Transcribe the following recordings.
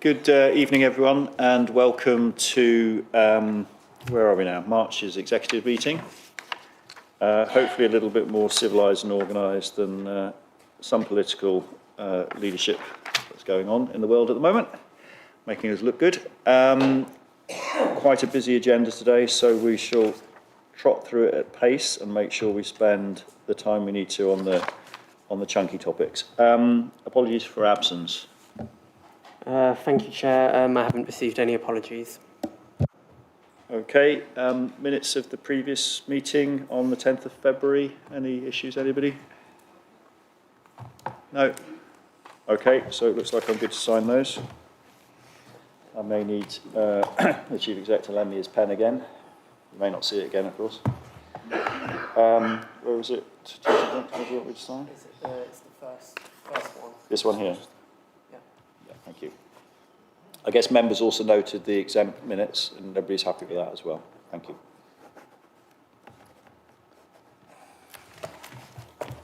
Good evening, everyone, and welcome to, where are we now? March's executive meeting. Hopefully a little bit more civilised and organised than some political leadership that's going on in the world at the moment, making us look good. Quite a busy agenda today, so we shall trot through it at pace and make sure we spend the time we need to on the chunky topics. Apologies for absence. Thank you, Chair. I haven't received any apologies. Okay, minutes of the previous meeting on the 10th of February. Any issues, anybody? No? Okay, so it looks like I'm good to sign those. I may need the Chief Exec to lend me his pen again. You may not see it again, of course. Where was it? What do you want me to sign? It's the first one. This one here? Yeah. Yeah, thank you. I guess members also noted the exempt minutes, and everybody's happy with that as well. Thank you.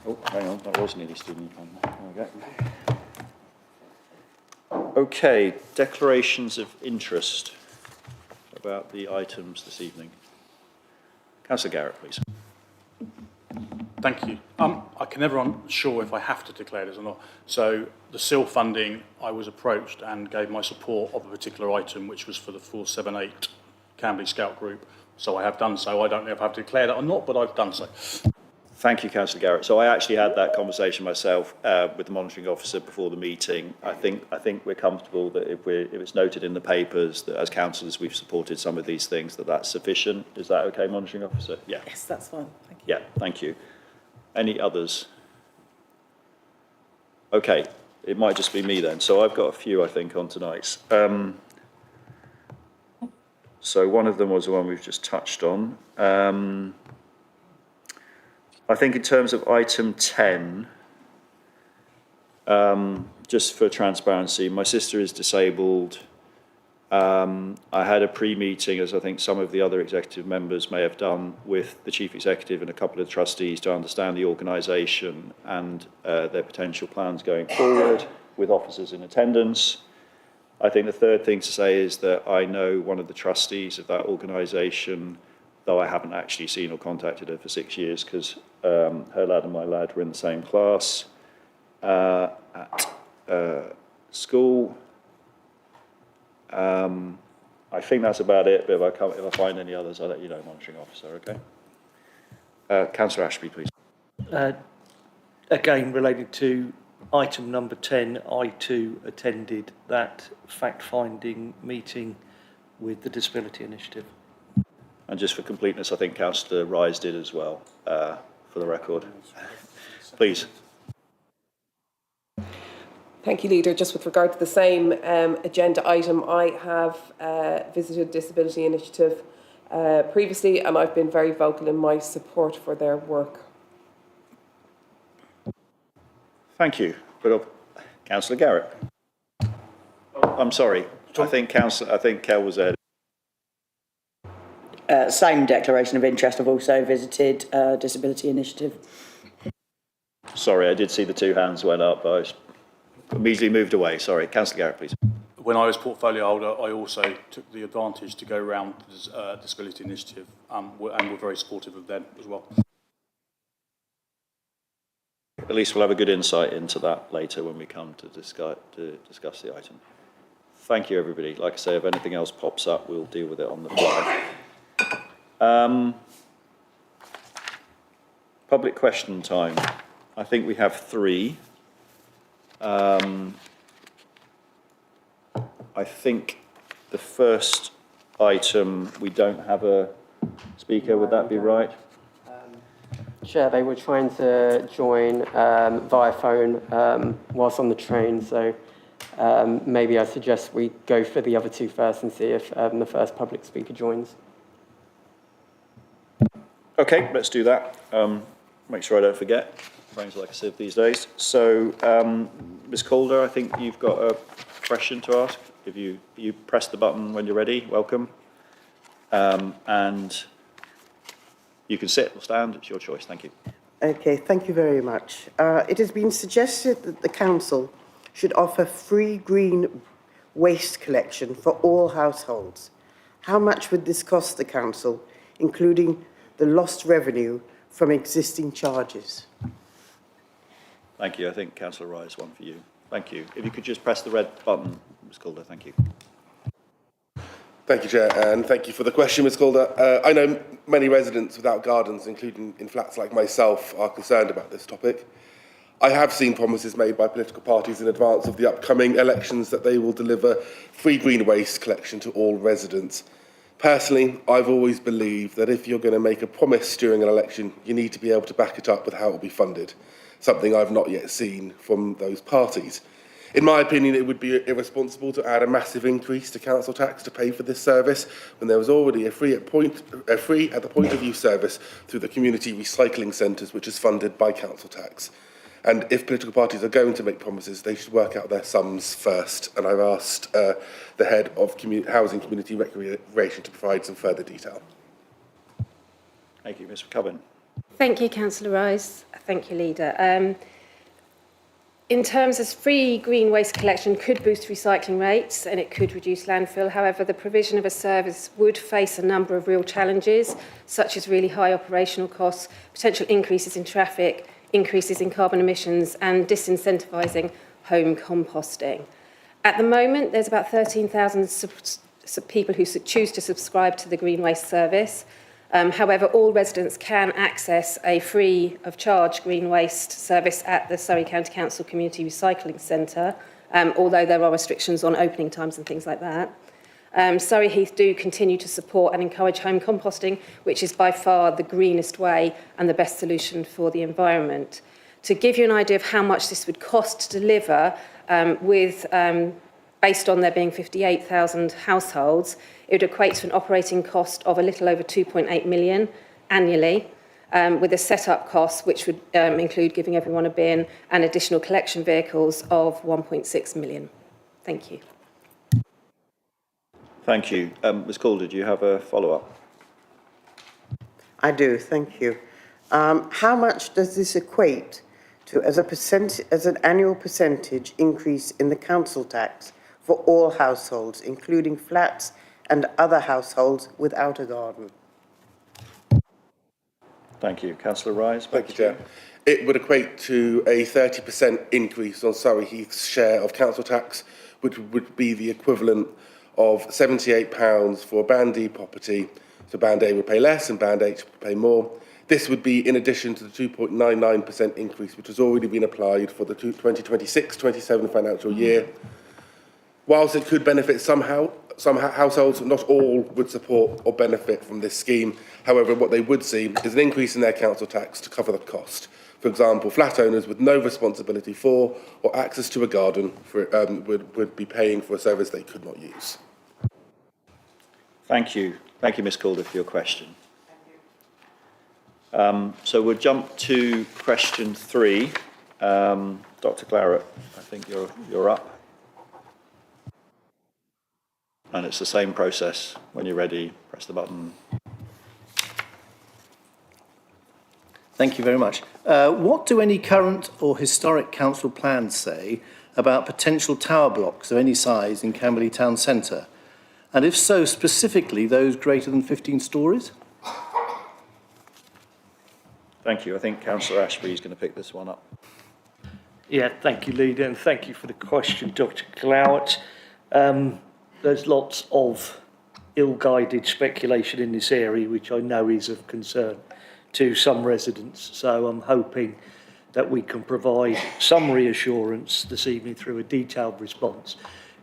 Oh, hang on, that was nearly student pen. There we go. Okay, declarations of interest about the items this evening. Councillor Garrett, please. Thank you. I can never unsure if I have to declare this or not. So the SIL funding, I was approached and gave my support of a particular item, which was for the 478 Camberley Scout Group. So I have done so. I don't know if I have to declare that or not, but I've done so. Thank you, Councillor Garrett. So I actually had that conversation myself with the monitoring officer before the meeting. I think we're comfortable that if it's noted in the papers that as councillors we've supported some of these things, that's sufficient. Is that okay, monitoring officer? Yeah. Yes, that's fine. Thank you. Yeah, thank you. Any others? Okay, it might just be me then. So I've got a few, I think, on tonight's. So one of them was the one we've just touched on. I think in terms of item 10, just for transparency, my sister is disabled. I had a pre-meeting, as I think some of the other executive members may have done, with the Chief Executive and a couple of trustees to understand the organisation and their potential plans going forward with officers in attendance. I think the third thing to say is that I know one of the trustees of that organisation, though I haven't actually seen or contacted her for 6 years because her lad and my lad were in the same class at school. I think that's about it, but if I find any others, I'll let you know, monitoring officer, okay? Councillor Ashby, please. Again, related to item number 10, I too attended that fact-finding meeting with the Disability Initiative. And just for completeness, I think Councillor Rise did as well, for the record. Please. Thank you, Leader. Just with regard to the same agenda item, I have visited Disability Initiative previously, and I've been very vocal in my support for their work. Thank you. But Councillor Garrett. I'm sorry. I think Kel was there. Same declaration of interest. I've also visited Disability Initiative. Sorry, I did see the two hands went up, but I was immediately moved away. Sorry. Councillor Garrett, please. When I was portfolio holder, I also took the advantage to go around the Disability Initiative and we're very supportive of them as well. At least we'll have a good insight into that later when we come to discuss the item. Thank you, everybody. Like I say, if anything else pops up, we'll deal with it on the fly. Public question time. I think we have 3. I think the first item, we don't have a speaker, would that be right? Chair, they were trying to join via phone whilst on the train, so maybe I suggest we go for the other 2 first and see if the first public speaker joins. Okay, let's do that. Make sure I don't forget. Phones like I said these days. So, Ms. Calder, I think you've got a question to ask. If you press the button when you're ready, welcome. And you can sit or stand, it's your choice. Thank you. Okay, thank you very much. It has been suggested that the Council should offer free green waste collection for all households. How much would this cost the council, including the lost revenue from existing charges? Thank you. I think Councillor Rise, one for you. Thank you. If you could just press the red button, Ms Calder. Thank you. Thank you, Chair, and thank you for the question, Ms Calder. I know many residents without gardens, including in flats like myself, are concerned about this topic. I have seen promises made by political parties in advance of the upcoming elections that they will deliver free green waste collection to all residents. Personally, I've always believed that if you're going to make a promise during an election, you need to be able to back it up with how it will be funded, something I've not yet seen from those parties. In my opinion, it would be irresponsible to add a massive increase to council tax to pay for this service when there was already a free at the point of use service through the community recycling centres, which is funded by council tax. And if political parties are going to make promises, they should work out their sums first. And I've asked the head of Housing Community Recreation to provide some further detail. Thank you. Ms McCubbin. Thank you, Councillor Rice. Thank you, Leader. In terms of free green waste collection could boost recycling rates and it could reduce landfill. However, the provision of a service would face a number of real challenges, such as really high operational costs, potential increases in traffic, increases in carbon emissions and disincentivising home composting. At the moment, there's about 13,000 people who choose to subscribe to the green waste service. However, all residents can access a free of charge green waste service at the Surrey County Council Community Recycling Centre, although there are restrictions on opening times and things like that. Surrey Heath do continue to support and encourage home composting, which is by far the greenest way and the best solution for the environment. To give you an idea of how much this would cost to deliver, based on there being 58,000 households, it would equate to an operating cost of a little over 2.8 million annually, with a set-up cost which would include giving everyone a bin and additional collection vehicles of 1.6 million. Thank you. Thank you. Ms Calder, do you have a follow-up? I do, thank you. How much does this equate to as an annual percentage increase in the council tax for all households, including flats and other households without a garden? Thank you. Councillor Rise. Thank you, Chair. It would equate to a 30% increase on Surrey Heath's share of council tax, which would be the equivalent of £78 for Band D property. So Band A would pay less and Band H would pay more. This would be in addition to the 2.99% increase, which has already been applied for the 2026-27 financial year. Whilst it could benefit some households, not all would support or benefit from this scheme. However, what they would see is an increase in their council tax to cover the cost. For example, flat owners with no responsibility for or access to a garden would be paying for a service they could not use. Thank you. Thank you, Ms Calder, for your question. So we'll jump to question 3. Dr Claret, I think you're up. And it's the same process. When you're ready, press the button. Thank you very much. What do any current or historic council plans say about potential tower blocks of any size in Camberley Town Centre? And if so, specifically those greater than 15 stories? Thank you. I think Councillor Ashby is going to pick this one up. Yeah, thank you, Leader, and thank you for the question, Dr Claret. There's lots of ill-guided speculation in this area, which I know is of concern to some residents. So I'm hoping that we can provide some reassurance this evening through a detailed response.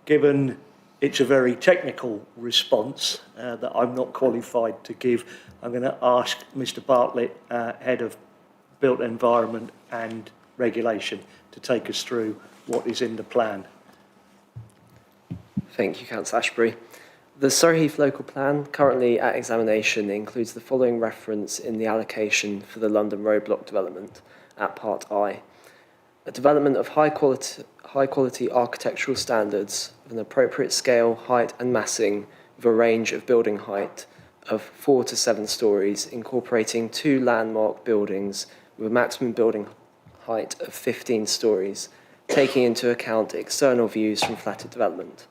Given it's a very technical response that I'm not qualified to give, I'm going to ask Mr Bartlett, Head of Built Environment and Regulation, to take us through what is in the plan. Thank you, Councillor Ashbury. The Surrey Heath local plan, currently at examination, includes the following reference in the allocation for the London Road Block development at Part I. A development of high quality architectural standards of an appropriate scale, height and massing with a range of building height of 4 to 7 stories, incorporating 2 landmark buildings with a maximum building height of 15 stories, taking into account external views from flatted development.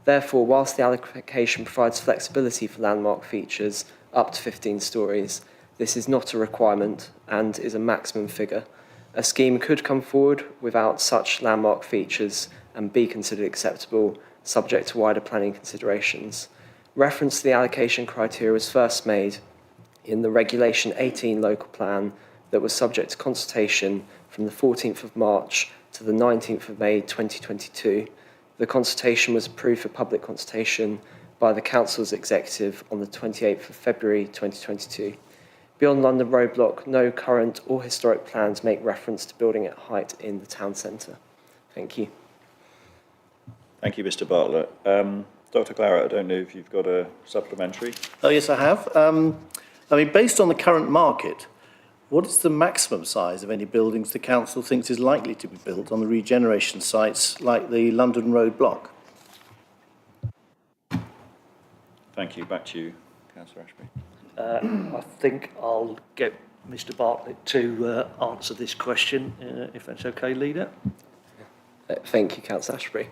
Therefore, whilst the allocation provides flexibility for landmark features up to 15 stories, this is not a requirement and is a maximum figure. A scheme could come forward without such landmark features and be considered acceptable, subject to wider planning considerations. Reference to the allocation criteria was first made in the Regulation 18 local plan that was subject to consultation from the 14th of March to the 19th of May 2022. The consultation was approved for public consultation by the Council's executive on the 28th of February 2022. Beyond London Road Block, no current or historic plans make reference to building at height in the town centre. Thank you. Thank you, Mr. Bartlett. Dr. Claret, I don't know if you've got a supplementary. Oh, yes, I have. Based on the current market, what is the maximum size of any buildings the council thinks is likely to be built on the regeneration sites like the London Road Block? Thank you. Back to you, Councillor Ashby. I think I'll get Mr. Bartlett to answer this question, if that's okay, Leader. Thank you, Councillor Ashbury.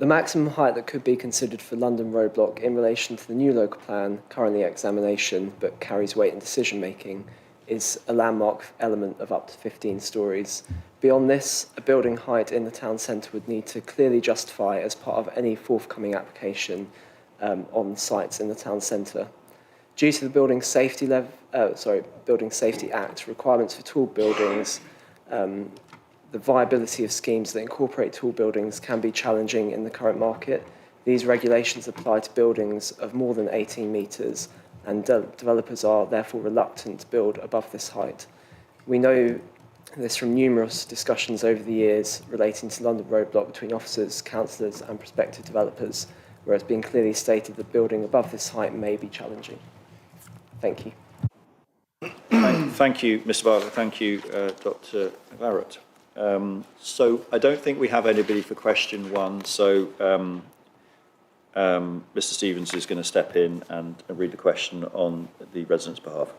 The maximum height that could be considered for London Road Block in relation to the new local plan, currently at examination but carries weight in decision making, is a landmark element of up to 15 stories. Beyond this, a building height in the town centre would need to clearly justify as part of any forthcoming application on sites in the town centre. Due to the Building Safety Act requirements for tall buildings, the viability of schemes that incorporate tall buildings can be challenging in the current market. These regulations apply to buildings of more than 18 metres, and developers are therefore reluctant to build above this height. We know this from numerous discussions over the years relating to London Road Block between officers, councillors and prospective developers, where it's been clearly stated that building above this height may be challenging. Thank you. Thank you, Mr. Bartlett. Thank you, Dr. Claret. So I don't think we have anybody for question one, so Mr. Stevens is going to step in and read the question on the resident's behalf.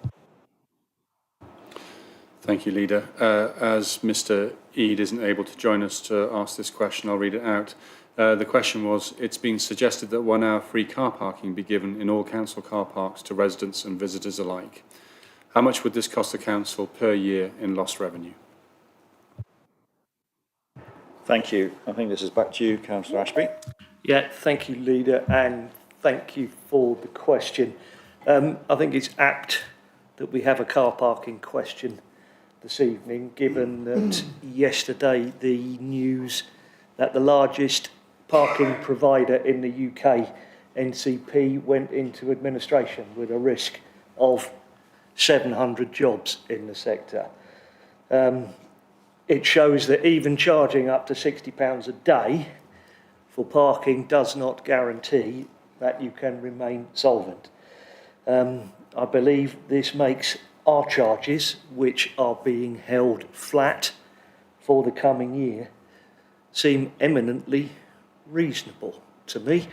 Thank you, Leader. As Mr. Eade isn't able to join us to ask this question, I'll read it out. The question was, it's been suggested that 1 hour free car parking be given in all council car parks to residents and visitors alike. How much would this cost the council per year in lost revenue? Thank you. I think this is back to you, Councillor Ashby. Yeah, thank you, Leader, and thank you for the question. I think it's apt that we have a car parking question this evening, given that yesterday the news that the largest parking provider in the UK, NCP, went into administration with a risk of 700 jobs in the sector. It shows that even charging up to £60 a day for parking does not guarantee that you can remain solvent. I believe this makes our charges, which are being held flat for the coming year, seem eminently reasonable to me.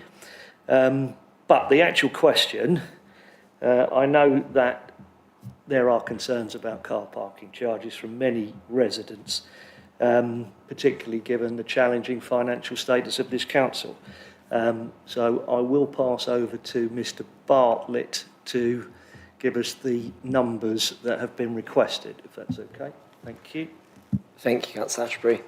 But the actual question, I know that there are concerns about car parking charges from many residents, particularly given the challenging financial status of this council. So I will pass over to Mr. Bartlett to give us the numbers that have been requested, if that's okay. Thank you. Thank you, Councillor Ashbury.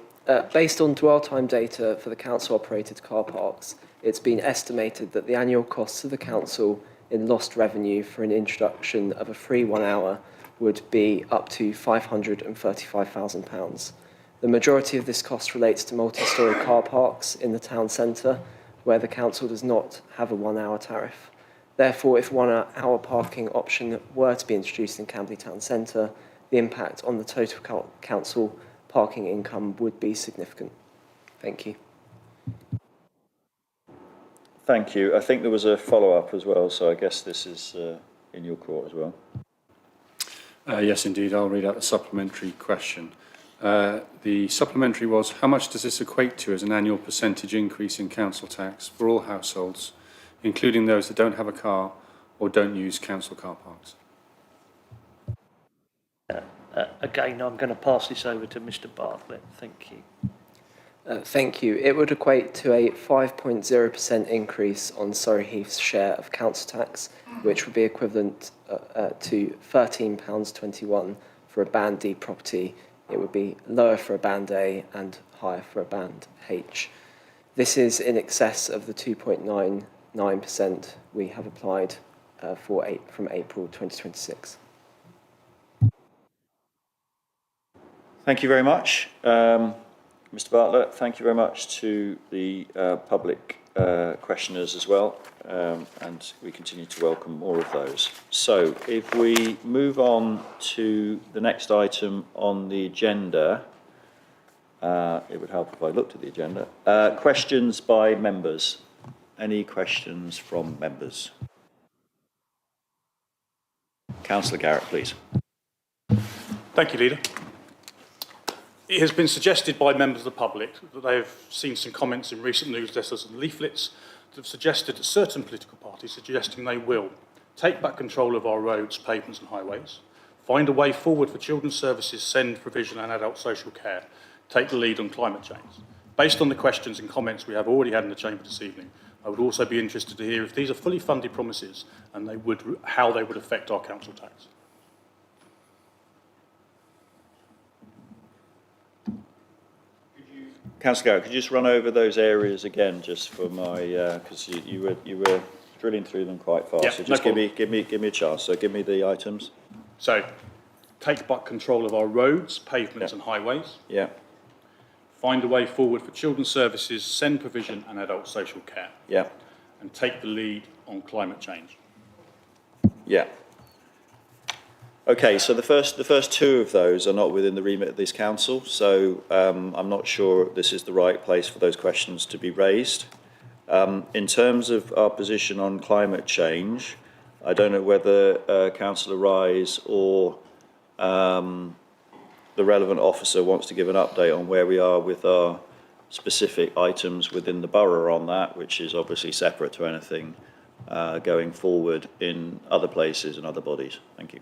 Based on dwell time data for the council-operated car parks, it's been estimated that the annual costs to the council in lost revenue for an introduction of a free 1 hour would be up to £535,000. The majority of this cost relates to multi-storey car parks in the town centre, where the council does not have a 1 hour tariff. Therefore, if 1 hour parking option were to be introduced in Camberley Town Centre, the impact on the total council parking income would be significant. Thank you. Thank you. I think there was a follow-up as well, so I guess this is in your court as well. Yes, indeed. I'll read out the supplementary question. The supplementary was, how much does this equate to as an annual percentage increase in council tax for all households, including those that don't have a car or don't use council car parks? Again, I'm going to pass this over to Mr. Bartlett. Thank you. Thank you. It would equate to a 5.0% increase on Surrey Heath's share of council tax, which would be equivalent to £13.21 for a Band D property. It would be lower for a Band A and higher for a Band H. This is in excess of the 2.99% we have applied from April 2026. Thank you very much. Mr. Bartlett, thank you very much to the public questioners as well, and we continue to welcome more of those. So if we move on to the next item on the agenda, it would help if I looked at the agenda. Questions by members. Any questions from members? Councillor Garrett, please. Thank you, Leader. It has been suggested by members of the public that they have seen some comments in recent newsletters and leaflets that have suggested that certain political parties suggesting they will take back control of our roads, pavements and highways, find a way forward for children's services, send provision and adult social care, take the lead on climate change. Based on the questions and comments we have already had in the Chamber this evening, I would also be interested to hear if these are fully funded promises and how they would affect our council tax. Councillor Garrett, could you just run over those areas again, just for my, because you were drilling through them quite fast. Yeah, so just no give me a chance. So give me the items. So, take back control of our roads, pavements and highways. Yeah. Find a way forward for children's services, send provision and adult social care. Yeah. And take the lead on climate change. Yeah. Okay, so the first two of those are not within the remit of this council, so I'm not sure this is the right place for those questions to be raised. In terms of our position on climate change, I don't know whether Councillor Rise or the relevant officer wants to give an update on where we are with our specific items within the borough on that, which is obviously separate to anything going forward in other places and other bodies. Thank you.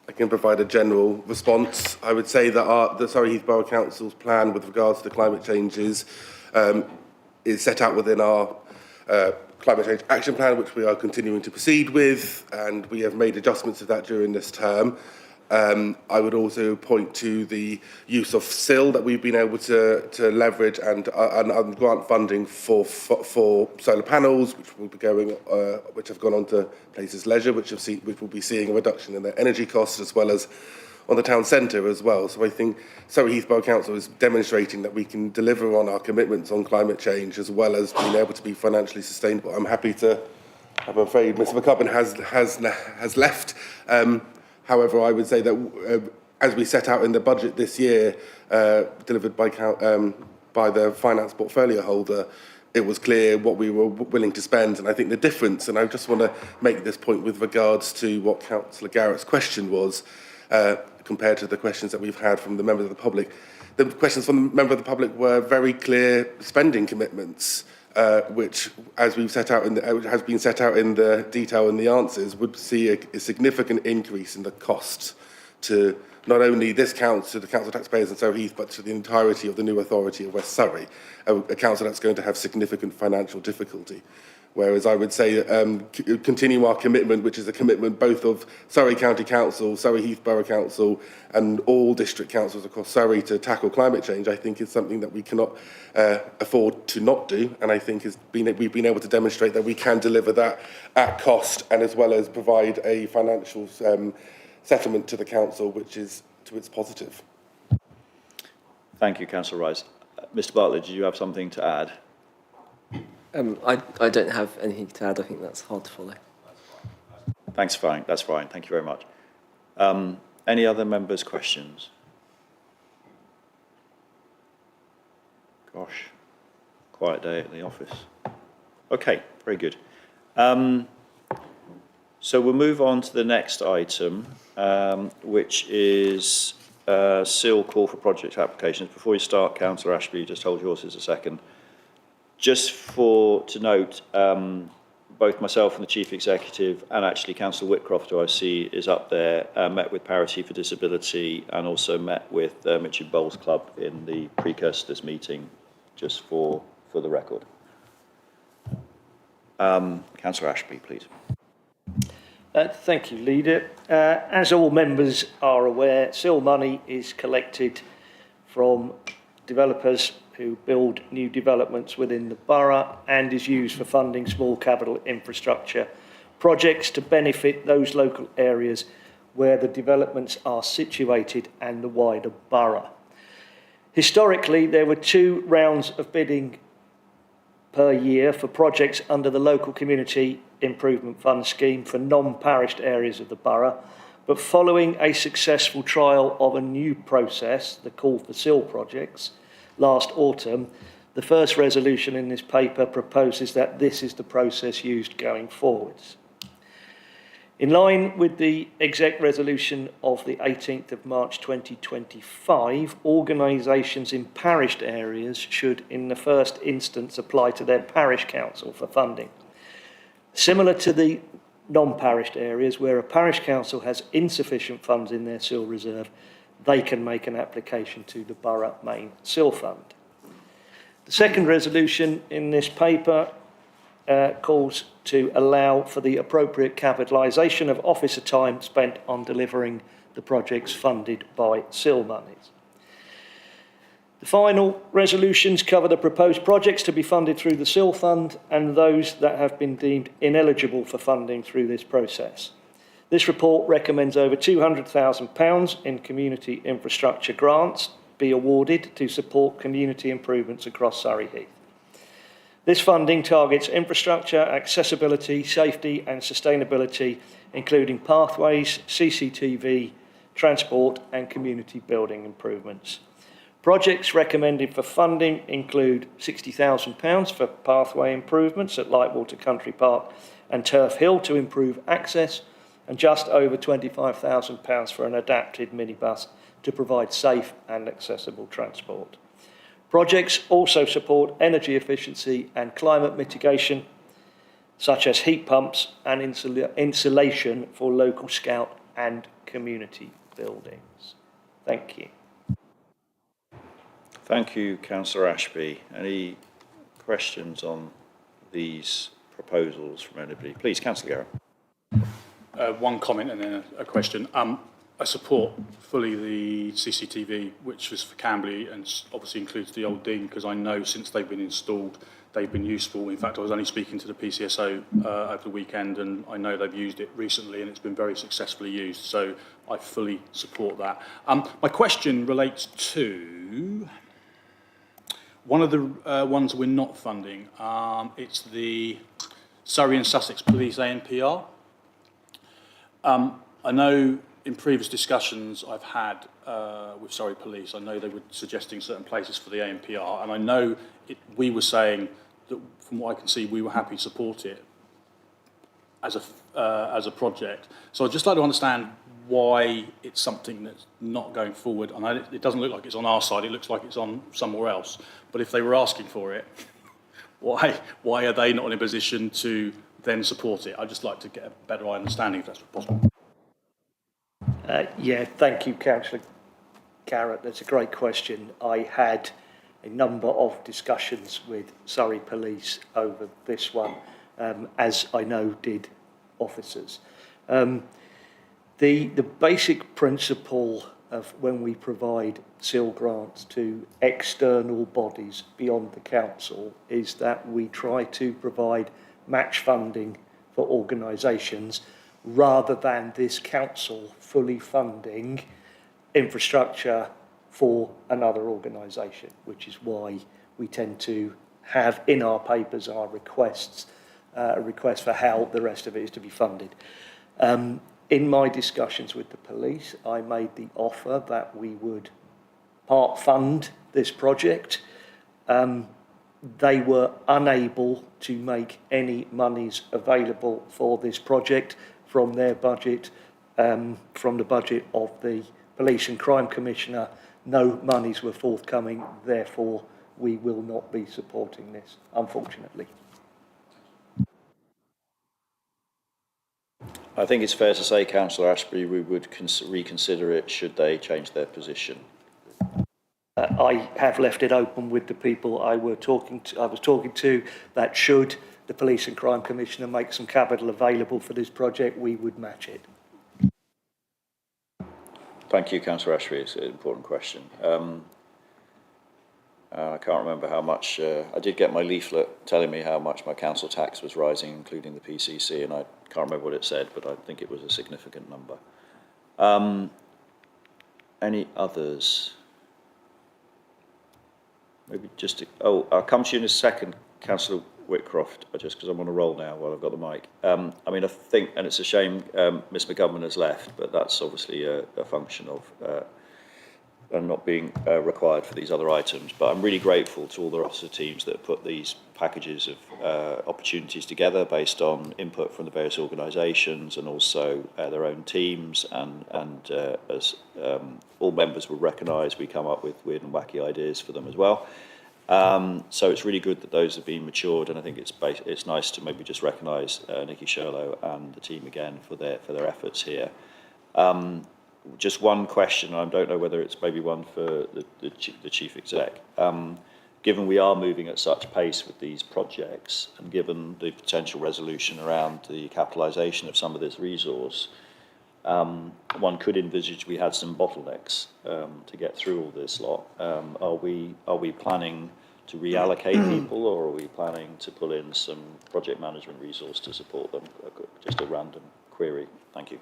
I can provide a general response. I would say that the Surrey Heath Borough Council's plan with regards to climate changes is set out within our climate change action plan, which we are continuing to proceed with, and we have made adjustments to that during this term. I would also point to the use of SIL that we've been able to leverage and grant funding for solar panels, which will be which have gone on to Places Leisure, which will be seeing a reduction in their energy costs, as well as on the town centre as well. So I think Surrey Heath Borough Council is demonstrating that we can deliver on our commitments on climate change, as well as being able to be financially sustainable. I'm happy to. I'm afraid Mr. McCubbin has left. However, I would say that as we set out in the budget this year, delivered by the finance portfolio holder, it was clear what we were willing to spend. And I think the difference, and I just want to make this point with regards to what Councillor Garrett's question was, compared to the questions that we've had from the members of the public. The questions from the member of the public were very clear spending commitments, which, as we've set out has been set out in the detail in the answers, would see a significant increase in the costs to not only this council, to the council taxpayers in Surrey Heath, but to the entirety of the new authority of West Surrey, a council that's going to have significant financial difficulty. Whereas I would say continue our commitment, which is a commitment both of Surrey County Council, Surrey Heath Borough Council and all district councils across Surrey to tackle climate change, I think is something that we cannot afford to not do. And I think we've been able to demonstrate that we can deliver that at cost, and as well as provide a financial settlement to the council, which is to its positive. Thank you, Councillor Rice. Mr. Bartlett, did you have something to add? I don't have anything to add. I think that's hard to follow. Thanks, fine. That's fine. Thank you very much. Any other members' questions? Gosh, quiet day at the office. Okay, very good. So we'll move on to the next item, which is SIL call for project applications. Before you start, Councillor Ashby, just hold your horses a second. Just to note, both myself and the Chief Executive, and actually Councillor Whitcroft, who I see is up there, met with Parity for Disability and also met with Mitchell Bowls Club in the precursor to this meeting just for the record. Councillor Ashby, please. Thank you, Leader. As all members are aware, SIL money is collected from developers who build new developments within the borough and is used for funding small capital infrastructure projects to benefit those local areas where the developments are situated and the wider borough. Historically, there were 2 rounds of bidding per year for projects under the Local Community Improvement Fund scheme for non-parished areas of the borough, but following a successful trial of a new process, the call for SIL projects, last autumn, the first resolution in this paper proposes that this is the process used going forwards. In line with the exec resolution of the 18th of March 2025, organisations in parished areas should in the first instance apply to their parish council for funding. Similar to the non-parished areas where a parish council has insufficient funds in their SIL reserve, they can make an application to the borough main SIL fund. The second resolution in this paper calls to allow for the appropriate capitalisation of officer time spent on delivering the projects funded by SIL monies. The final resolutions cover the proposed projects to be funded through the SIL fund and those that have been deemed ineligible for funding through this process. This report recommends over £200,000 in community infrastructure grants be awarded to support community improvements across Surrey Heath. This funding targets infrastructure, accessibility, safety and sustainability, including pathways, CCTV, transport and community building improvements. Projects recommended for funding include £60,000 for pathway improvements at Lightwater Country Park and Turf Hill to improve access, and just over £25,000 for an adapted minibus to provide safe and accessible transport. Projects also support energy efficiency and climate mitigation, such as heat pumps and insulation for local scout and community buildings. Thank you. Thank you, Councillor Ashby. Any questions on these proposals from anybody? Please, Councillor Garrett. One comment and then a question. I support fully the CCTV, which was for Camberley and obviously includes the Old Dean, because I know since they've been installed, they've been useful. In fact, I was only speaking to the PCSO over the weekend and I know they've used it recently and it's been very successfully used. So I fully support that. My question relates to one of the ones we're not funding. It's the Surrey and Sussex Police ANPR. I know in previous discussions I've had with Surrey Police, I know they were suggesting certain places for the ANPR, and I know we were saying that from what I can see, we were happy to support it as a project. So I'd just like to understand why it's something that's not going forward. And it doesn't look like it's on our side, it looks like it's on somewhere else. But if they were asking for it, why are they not in a position to then support it? I'd just like to get a better understanding if that's possible. Yeah, thank you, Councillor Garrett. That's a great question. I had a number of discussions with Surrey Police over this one, as I know did officers. The basic principle of when we provide SIL grants to external bodies beyond the council is that we try to provide match funding for organisations rather than this council fully funding infrastructure for another organisation, which is why we tend to have in our papers our requests, a request for how the rest of it is to be funded. In my discussions with the police, I made the offer that we would part fund this project. They were unable to make any monies available for this project from their budget, from the budget of the Police and Crime Commissioner. No monies were forthcoming, therefore we will not be supporting this, unfortunately. I think it's fair to say, Councillor Ashby, we would reconsider it should they change their position. I have left it open with the people I was talking to that should the Police and Crime Commissioner make some capital available for this project, we would match it. Thank you, Councillor Ashby. It's an important question. I can't remember how much, I did get my leaflet telling me how much my council tax was rising, including the PCC, and I can't remember what it said, but I think it was a significant number. Any others? Maybe just to, I'll come to you in a second, Councillor Whitcroft, just because I'm on a roll now while I've got the mic. I mean, I think, and it's a shame Ms McGovern has left, but that's obviously a function of not being required for these other items. But I'm really grateful to all the officer teams that have put these packages of opportunities together based on input from the various organisations and also their own teams. And as all members will recognise, we come up with weird and wacky ideas for them as well. So it's really good that those have been matured, and I think it's nice to maybe just recognise Nikki Sherlow and the team again for their efforts here. Just one question, I don't know whether it's maybe one for the Chief Exec. Given we are moving at such pace with these projects, and given the potential resolution around the capitalisation of some of this resource, one could envisage we had some bottlenecks to get through all this lot. Are we planning to reallocate people, or are we planning to pull in some project management resource to support them? Just a random query. Thank you.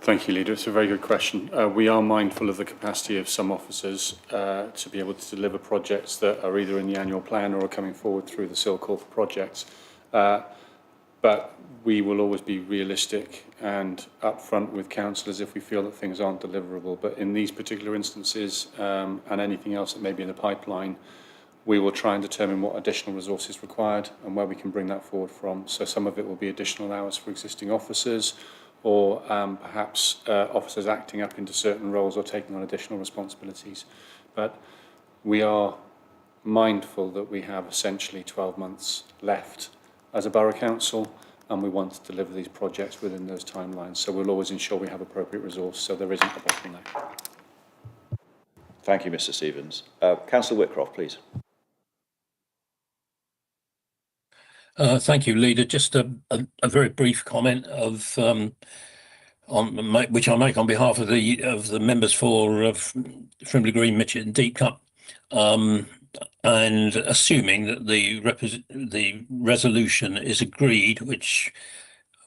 Thank you, Leader. It's a very good question. We are mindful of the capacity of some officers to be able to deliver projects that are either in the annual plan or are coming forward through the SIL call for projects. But we will always be realistic and upfront with councillors if we feel that things aren't deliverable. But in these particular instances and anything else that may be in the pipeline, we will try and determine what additional resource is required and where we can bring that forward from. So some of it will be additional hours for existing officers, or perhaps officers acting up into certain roles or taking on additional responsibilities. But we are mindful that we have essentially 12 months left as a borough council, and we want to deliver these projects within those timelines. So we'll always ensure we have appropriate resource so there isn't a bottleneck. Thank you, Mr Stevens. Councillor Whitcroft, please. Thank you, Leader. Just a very brief comment of which I make on behalf of the members for Frimley Green, Mitchett and Deepcut, and assuming that the resolution is agreed, which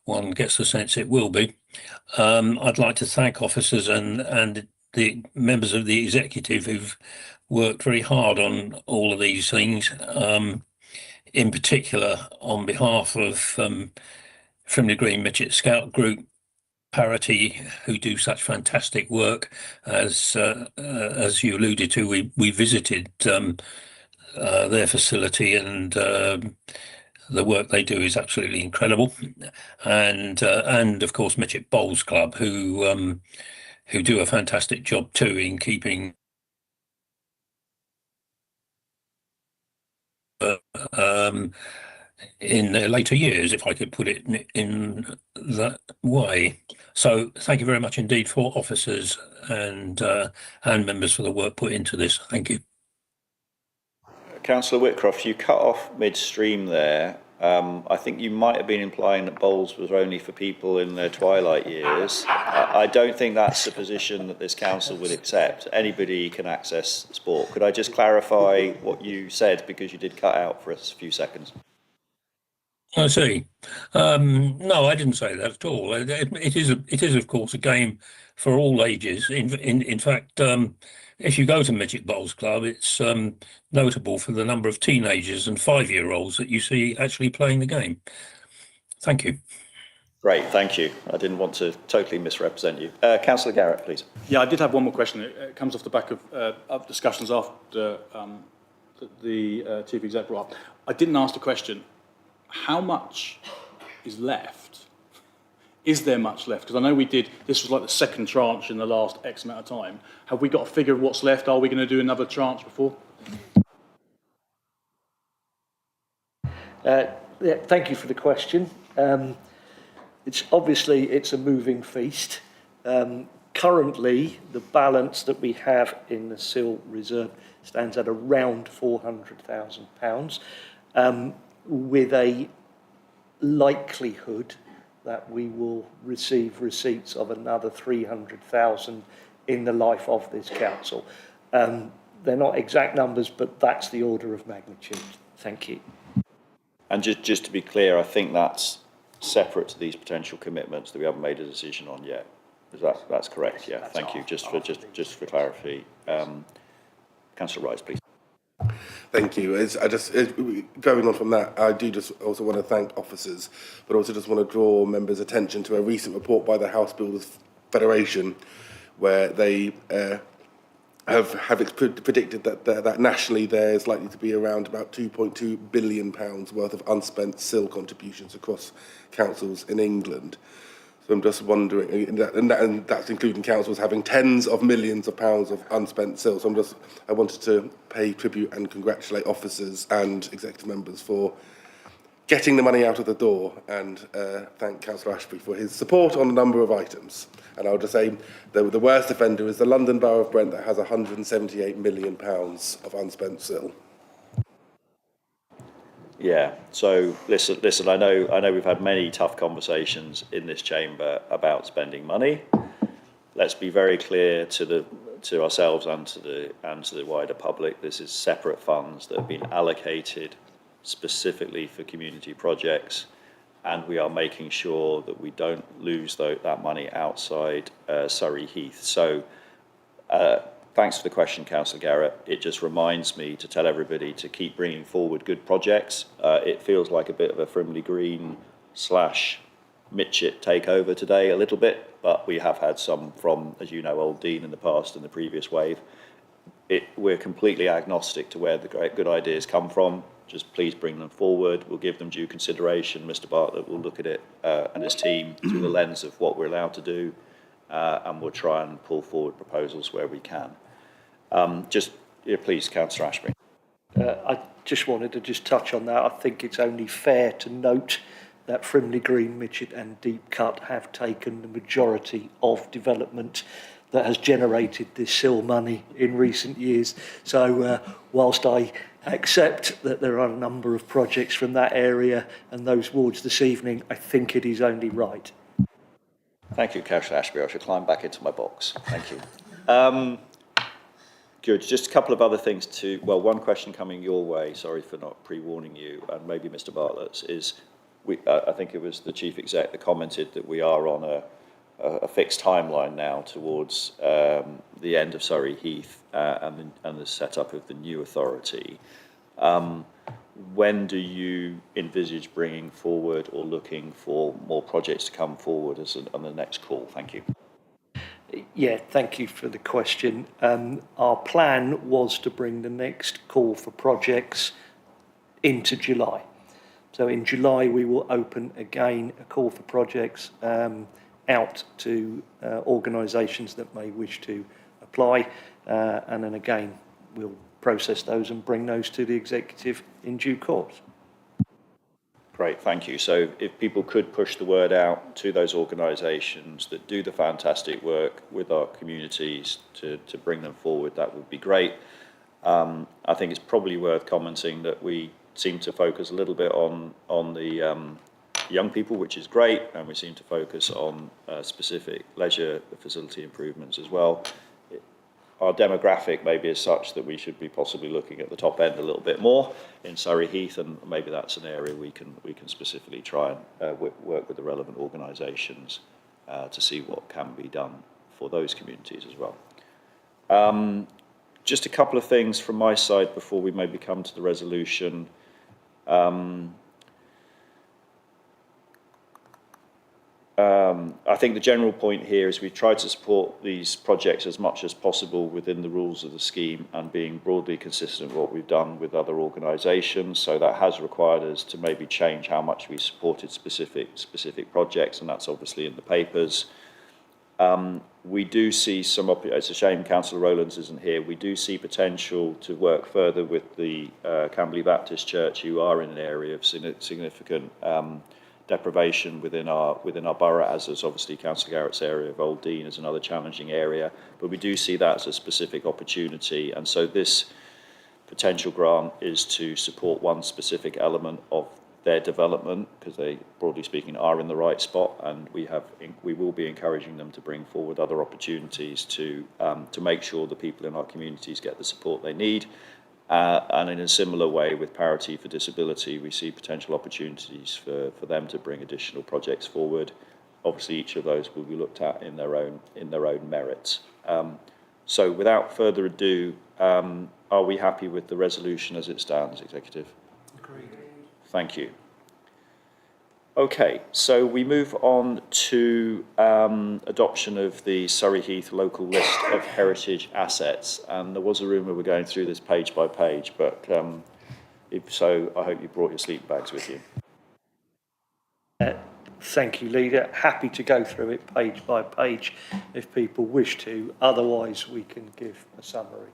one gets the sense it will be. I'd like to thank officers and the members of the executive who've worked very hard on all of these things. In particular, on behalf of Frimley Green Mitchett Scout Group, Parity, who do such fantastic work, as you alluded to, we visited their facility, and the work they do is absolutely incredible. And of course Mitchett Bowls Club, who do a fantastic job too in keeping in their later years, if I could put it in that way. So thank you very much indeed for officers and members for the work put into this. Thank you. Councillor Whitcroft, you cut off midstream there. I think you might have been implying that bowls was only for people in their twilight years. I don't think that's the position that this council would accept. Anybody can access sport. Could I just clarify what you said, because you did cut out for a few seconds? I see. No, I didn't say that at all. It is of course a game for all ages. In fact, if you go to Mitchett Bowls Club, it's notable for the number of teenagers and 5-year-olds that you see actually playing the game. Thank you. Great, thank you. I didn't want to totally misrepresent you. Councillor Garrett, please. Yeah, I did have one more question. It comes off the back of discussions after the Chief Exec brought up. I didn't ask the question, how much is left? Is there much left? Because I know this was like the second tranche in the last X amount of time. Have we got a figure of what's left? Are we going to do another tranche before? Yeah, thank you for the question. It's obviously a moving feast. Currently, the balance that we have in the SIL reserve stands at around £400,000, with a likelihood that we will receive receipts of another 300,000 in the life of this council. They're not exact numbers, but that's the order of magnitude. Thank you. And just to be clear, I think that's separate to these potential commitments that we haven't made a decision on yet. That's correct? Yeah. Thank you. Just for clarity, Councillor Rice, please. Thank you. Going on from that, I do just also want to thank officers, but also just want to draw members' attention to a recent report by the House Builders Federation, where they have predicted that nationally there is likely to be around about £2.2 billion worth of unspent SIL contributions across councils in England. So I'm just wondering, and that's including councils having tens of millions of pounds of unspent SIL. So I wanted to pay tribute and congratulate officers and executive members for getting the money out of the door, and thank Councillor Ashby for his support on a number of items. And I'll just say the worst offender is the London Borough of Brent, that has £178 million of unspent SIL. Yeah. So listen. I know we've had many tough conversations in this chamber about spending money. Let's be very clear to ourselves and to the wider public. This is separate funds that have been allocated specifically for community projects, and we are making sure that we don't lose that money outside Surrey Heath. So thanks for the question, Councillor Garrett. It just reminds me to tell everybody to keep bringing forward good projects. It feels like a bit of a Frimley Green / Mitchett takeover today, a little bit, but we have had some from, as you know, Old Dean in the past and the previous wave. We're completely agnostic to where the good ideas come from. Just please bring them forward. We'll give them due consideration. Mr. Bartlett will look at it and his team through the lens of what we're allowed to do, and we'll try and pull forward proposals where we can. Please, Councillor Ashby. I just wanted to touch on that. I think it's only fair to note that Frimley Green, Mitchett and Deep Cut have taken the majority of development that has generated this SIL money in recent years. So whilst I accept that there are a number of projects from that area and those wards this evening, I think it is only right. Thank you, Councillor Ashby. I should climb back into my box. Thank you. Good. Just a couple of other things one question coming your way, sorry for not pre-warning you, and maybe Mr. Bartlett's, is I think it was the Chief Exec that commented that we are on a fixed timeline now towards the end of Surrey Heath and the setup of the new authority. When do you envisage bringing forward or looking for more projects to come forward on the next call? Thank you. Yeah, thank you for the question. Our plan was to bring the next call for projects into July. So in July, we will open again a call for projects out to organisations that may wish to apply, and then again, we'll process those and bring those to the executive in due course. Great, thank you. So if people could push the word out to those organisations that do the fantastic work with our communities to bring them forward, that would be great. I think it's probably worth commenting that we seem to focus a little bit on the young people, which is great, and we seem to focus on specific leisure facility improvements as well. Our demographic maybe is such that we should be possibly looking at the top end a little bit more in Surrey Heath, and maybe that's an area we can specifically try and work with the relevant organisations to see what can be done for those communities as well. Just a couple of things from my side before we maybe come to the resolution. I think the general point here is we've tried to support these projects as much as possible within the rules of the scheme and being broadly consistent with what we've done with other organisations. So that has required us to maybe change how much we supported specific projects, and that's obviously in the papers. We do see some, it's a shame Councillor Rowlands isn't here, we do see potential to work further with the Camberley Baptist Church, who are in an area of significant deprivation within our borough, as is obviously Councillor Garrett's area of Old Dean is another challenging area, but we do see that as a specific opportunity, and so this potential grant is to support one specific element of their development, because they, broadly speaking, are in the right spot, and we will be encouraging them to bring forward other opportunities to make sure the people in our communities get the support they need. And in a similar way with Parity for Disability, we see potential opportunities for them to bring additional projects forward. Obviously, each of those will be looked at in their own merits. So without further ado, are we happy with the resolution as it stands, Executive? Agreed. Thank you. Okay, so we move on to adoption of the Surrey Heath local list of heritage assets. And there was a rumour we're going through this page by page, but if so, I hope you brought your sleeping bags with you. Thank you, Leader. Happy to go through it page by page if people wish to. Otherwise, we can give a summary.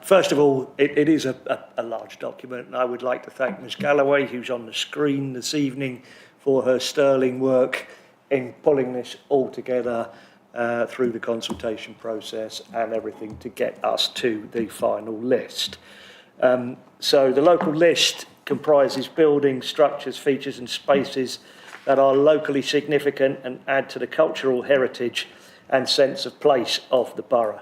First of all, it is a large document, and I would like to thank Ms Galloway, who's on the screen this evening, for her sterling work in pulling this all together through the consultation process and everything to get us to the final list. So the local list comprises buildings, structures, features and spaces that are locally significant and add to the cultural heritage and sense of place of the borough.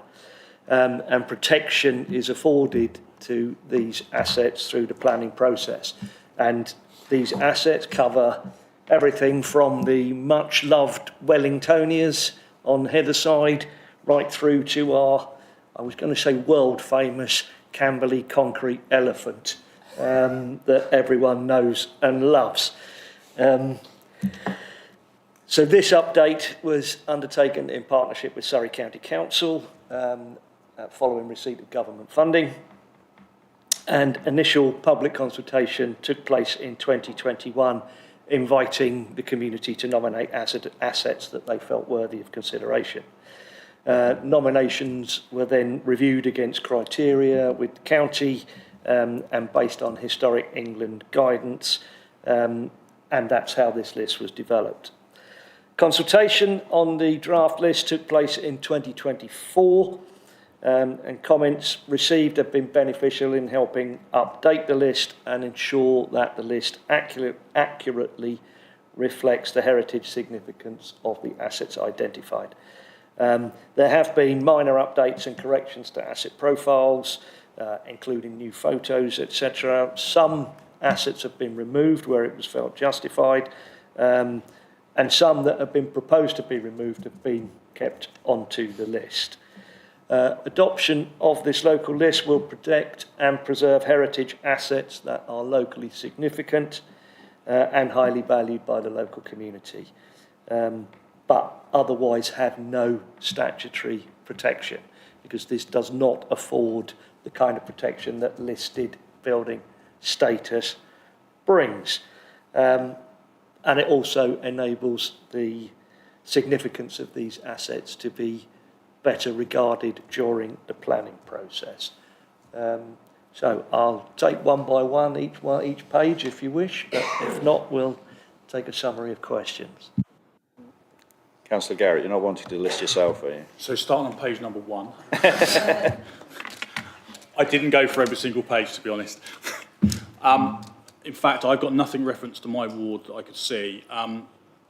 And protection is afforded to these assets through the planning process. And these assets cover everything from the much loved Wellingtonias on Heatherside right through to our, I was going to say world famous Camberley concrete elephant that everyone knows and loves. So this update was undertaken in partnership with Surrey County Council following receipt of government funding, and initial public consultation took place in 2021, inviting the community to nominate assets that they felt worthy of consideration. Nominations were then reviewed against criteria with the county and based on Historic England guidance, and that's how this list was developed. Consultation on the draft list took place in 2024, and comments received have been beneficial in helping update the list and ensure that the list accurately reflects the heritage significance of the assets identified. There have been minor updates and corrections to asset profiles, including new photos, etc. Some assets have been removed where it was felt justified, and some that have been proposed to be removed have been kept onto the list. Adoption of this local list will protect and preserve heritage assets that are locally significant and highly valued by the local community, but otherwise have no statutory protection, because this does not afford the kind of protection that listed building status brings. And it also enables the significance of these assets to be better regarded during the planning process. So I'll take one by one, each page if you wish, but if not, we'll take a summary of questions. Councillor Garrett, you're not wanting to list yourself, are you? So starting on page number 1. I didn't go for every single page, to be honest. In fact, I've got nothing referenced to my ward that I could see.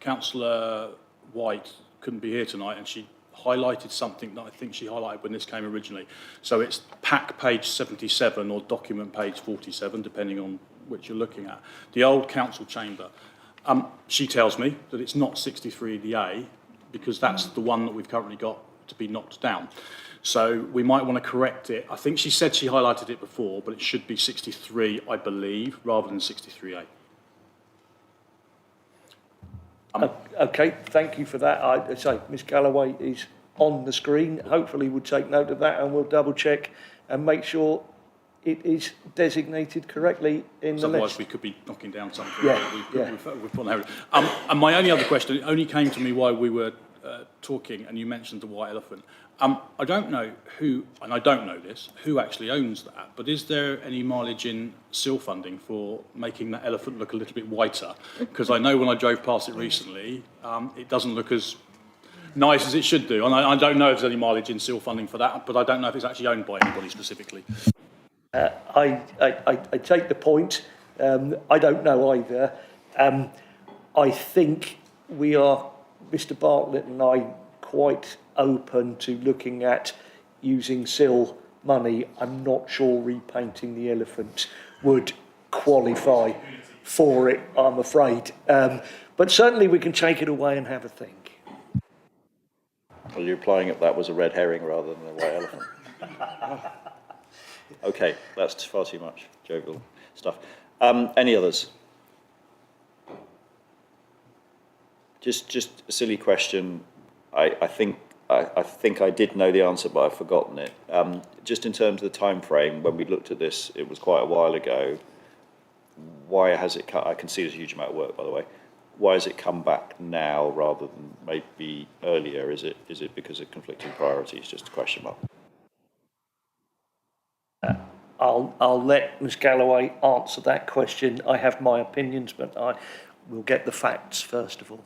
Councillor White couldn't be here tonight, and she highlighted something that I think she highlighted when this came originally. So it's pack page 77 or document page 47, depending on which you're looking at. The old council chamber. She tells me that it's not 63A because that's the one that we've currently got to be knocked down. So we might want to correct it. I think she said she highlighted it before, but it should be 63, I believe, rather than 63A. Okay, thank you for that. So Ms Galloway is on the screen. Hopefully we'll take note of that and we'll double check and make sure it is designated correctly in the list. Otherwise we could be knocking down something. Yeah, We've put that. And my only other question, it only came to me while we were talking, and you mentioned the white elephant. I don't know who, and I don't know this, who actually owns that, but is there any mileage in seal funding for making that elephant look a little bit whiter? Because I know when I drove past it recently, it doesn't look as nice as it should do. And I don't know if there's any mileage in seal funding for that, but I don't know if it's actually owned by anybody specifically. I take the point. I don't know either. I think we are, Mr. Bartlett and I, quite open to looking at using SIL money. I'm not sure repainting the elephant would qualify for it, I'm afraid. But certainly we can take it away and have a think. Well, you're implying that was a red herring rather than a white elephant. Okay, that's far too much jovial stuff. Any others? Just a silly question. I think I did know the answer, but I've forgotten it. Just in terms of the time frame, when we looked at this, it was quite a while ago. Why has it come? I can see there's a huge amount of work, by the way. Why has it come back now rather than maybe earlier? Is it because of conflicting priorities? Just a question mark. I'll let Ms. Galloway answer that question. I have my opinions, but I will get the facts first of all.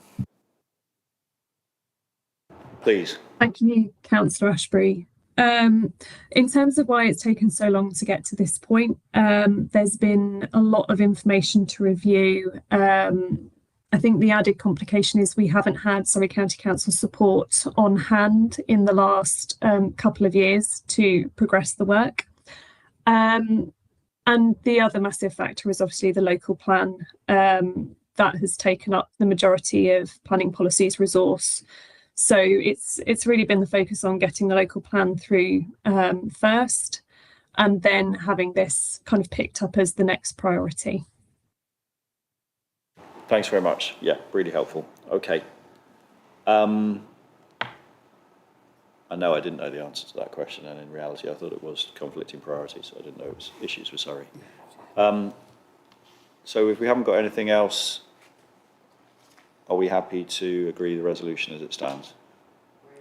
Please. Thank you, Councillor Ashbury. In terms of why it's taken so long to get to this point, there's been a lot of information to review. I think the added complication is we haven't had Surrey County Council support on hand in the last couple of years to progress the work. And the other massive factor is obviously the local plan that has taken up the majority of planning policy's resource. So it's really been the focus on getting the local plan through first, and then having this kind of picked up as the next priority. Thanks very much. Yeah, really helpful. Okay. I know I didn't know the answer to that question, and in reality I thought it was conflicting priorities. I didn't know it was issues with Surrey. So if we haven't got anything else, are we happy to agree the resolution as it stands?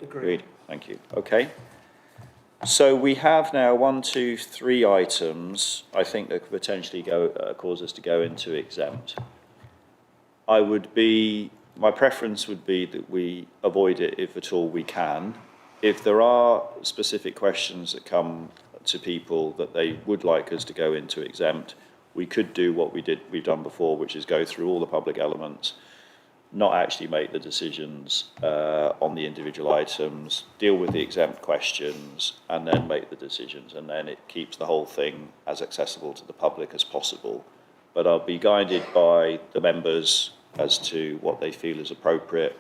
Agreed. Thank you. Okay. So we have now 1, 2, 3 items, I think, that could potentially cause us to go into exempt. My preference would be that we avoid it if at all we can. If there are specific questions that come to people that they would like us to go into exempt, we could do what we've done before, which is go through all the public elements, not actually make the decisions on the individual items, deal with the exempt questions, and then make the decisions. And then it keeps the whole thing as accessible to the public as possible. But I'll be guided by the members as to what they feel is appropriate.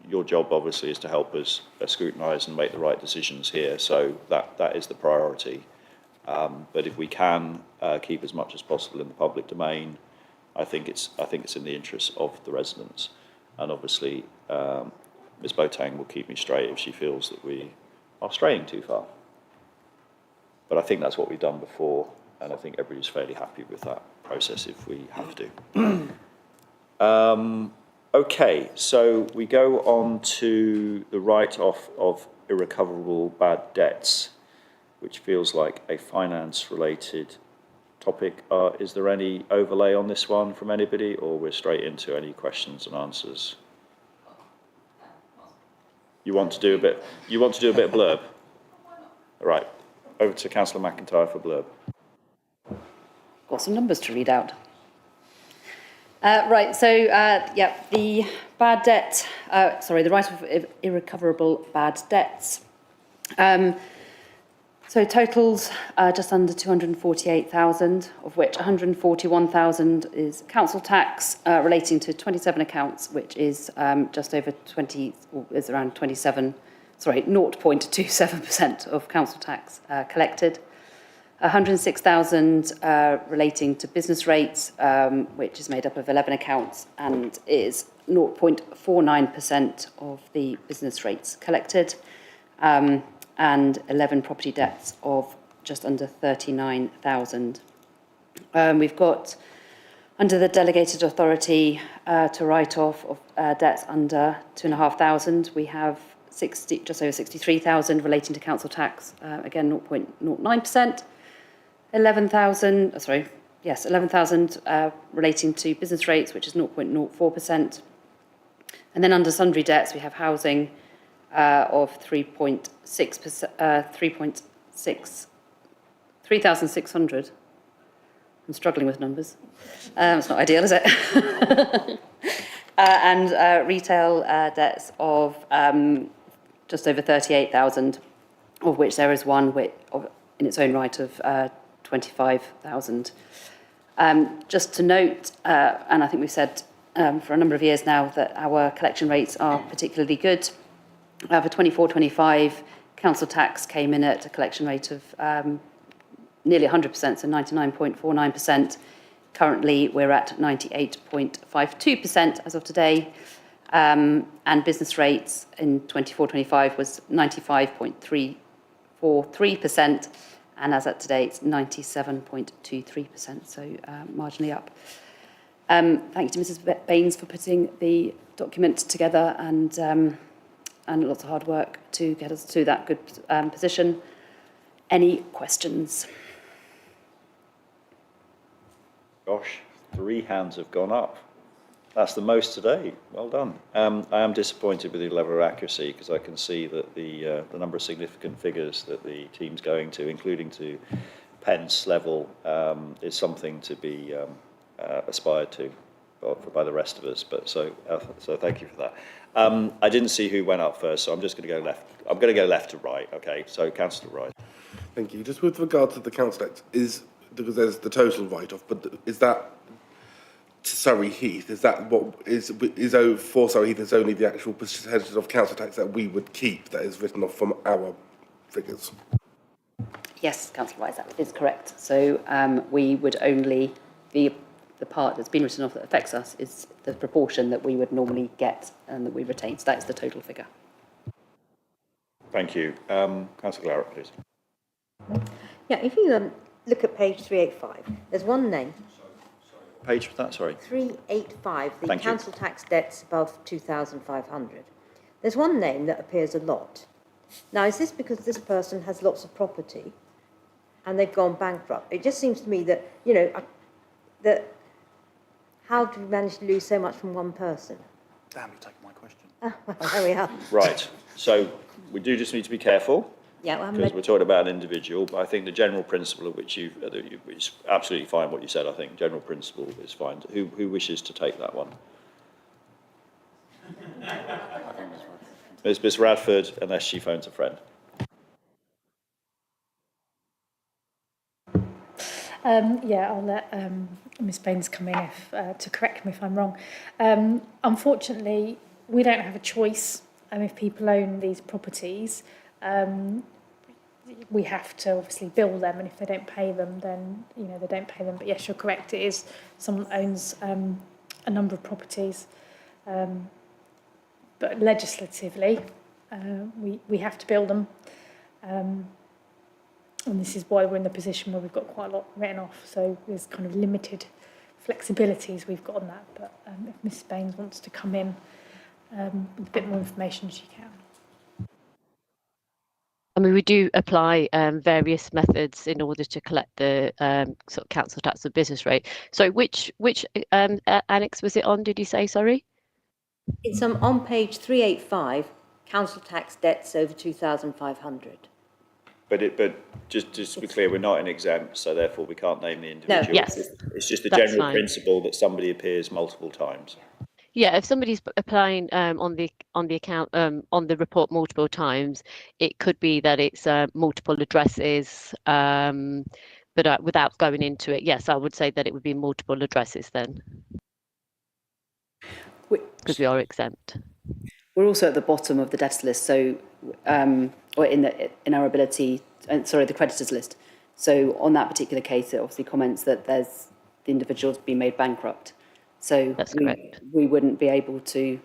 Your job, obviously, is to help us scrutinise and make the right decisions here. So that is the priority. But if we can keep as much as possible in the public domain, I think it's in the interests of the residents. And obviously, Ms. Boateng will keep me straight if she feels that we are straying too far. But I think that's what we've done before, and I think everybody's fairly happy with that process if we have to. Okay, so we go on to the write-off of irrecoverable bad debts, which feels like a finance-related topic. Is there any overlay on this one from anybody, or we're straight into any questions and answers? You want to do a bit of blurb? All right, over to Councillor McIntyre for blurb. Got some numbers to read out. Right, so, the bad debt, the write-off of irrecoverable bad debts. So totals just under 248,000, of which 141,000 is council tax relating to 27 accounts, which is just over 20, or is around 0.27% of council tax collected. 106,000 relating to business rates, which is made up of 11 accounts and is 0.49% of the business rates collected. And 11 property debts of just under 39,000. We've got Under the delegated authority to write off of debts under 2,500, we have just over 63,000 relating to council tax, again 0.09%. 11,000 relating to business rates, which is 0.04%. And then under sundry debts, we have housing of 3,600. I'm struggling with numbers. It's not ideal, is it? And retail debts of just over 38,000, of which there is one in its own right of 25,000. Just to note, and I think we've said for a number of years now that our collection rates are particularly good. For 24-25, council tax came in at a collection rate of nearly 100%, so 99.49%. Currently, we're at 98.52% as of today. And business rates in 24-25 was 95.343%. And as at today, it's 97.23%, so marginally up. Thank you to Mrs. Baines for putting the document together and lots of hard work to get us to that good position. Any questions? Gosh, 3 hands have gone up. That's the most today. Well done. I am disappointed with the level of accuracy because I can see that the number of significant figures that the team's going to, including to pence level, is something to be aspired to by the rest of us. But so thank you for that. I didn't see who went up first, so I'm just going to go left. I'm going to go left to right. Okay, so Councillor Rice. Thank you. Just with regard to the council tax, because there's the total write-off, but is that Surrey Heath? Is that what is for Surrey Heath? Is only the actual percentage of council tax that we would keep that is written off from our figures? Yes, Councillor Rice, that is correct. So we would only the part that's been written off that affects us is the proportion that we would normally get and that we retain. So that's the total figure. Thank you. Councillor Claret, please. Yeah, if you look at page 385, there's one name. Page for that, sorry. 385, the Thank you. council tax debts above 2,500. There's one name that appears a lot. Now, is this because this person has lots of property and they've gone bankrupt? It just seems to me that, that how do we manage to lose so much from one person? Damn, you've taken my question. Well, there we are. Right. So we do just need to be careful. Yeah, well, because we're talking about an individual, but I think the general principle of which is absolutely fine what you said. I think general principle is fine. Who wishes to take that one? Miss Radford, unless she phones a friend. Yeah, I'll let Ms Baines come in to correct me if I'm wrong. Unfortunately, we don't have a choice. If people own these properties, we have to obviously bill them, and if they don't pay them, then they don't pay them. But yes, you're correct. It is someone owns a number of properties, but legislatively, we have to bill them. And this is why we're in the position where we've got quite a lot written off. So there's kind of limited flexibilities we've got on that. But if Ms Baines wants to come in with a bit more information, she can. I mean, we do apply various methods in order to collect the sort of council tax or business rate. So which annex was it on, did you say, sorry? It's on page 385, council tax debts over 2,500. But just to be clear, we're not in exempt, so therefore we can't name the individual. No, yes. It's just the That's general fine. principle that somebody appears multiple times. Yeah, if somebody's applying on the account on the report multiple times, it could be that it's multiple addresses. But without going into it, yes, I would say that it would be multiple addresses then, because we are exempt. We're also at the bottom of the debtors list, so or in our ability, the creditors list. So on that particular case, it obviously comments that the individual's been made bankrupt. So that's correct. We wouldn't be able to.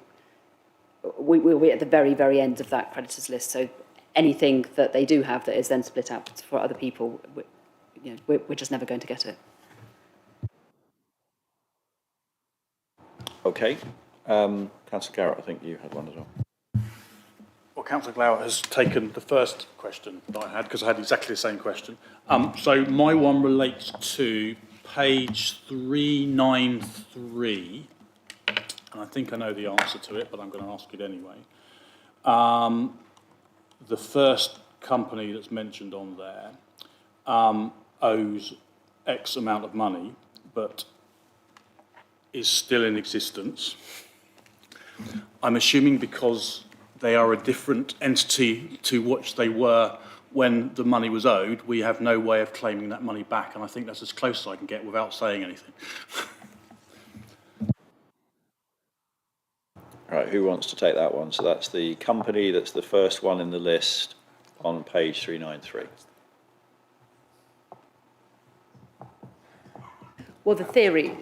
We'll be at the very, very end of that creditors list. So anything that they do have that is then split out for other people, we're just never going to get it. Okay. Councillor Garrett, I think you had one as well. Well, Councillor Glower has taken the first question that I had, because I had exactly the same question. So my one relates to page 393, and I think I know the answer to it, but I'm going to ask it anyway. The first company that's mentioned on there owes X amount of money, but is still in existence. I'm assuming because they are a different entity to what they were when the money was owed, we have no way of claiming that money back, and I think that's as close as I can get without saying anything. All right, who wants to take that one? So that's the company that's the first one in the list on page 393. Well, the theory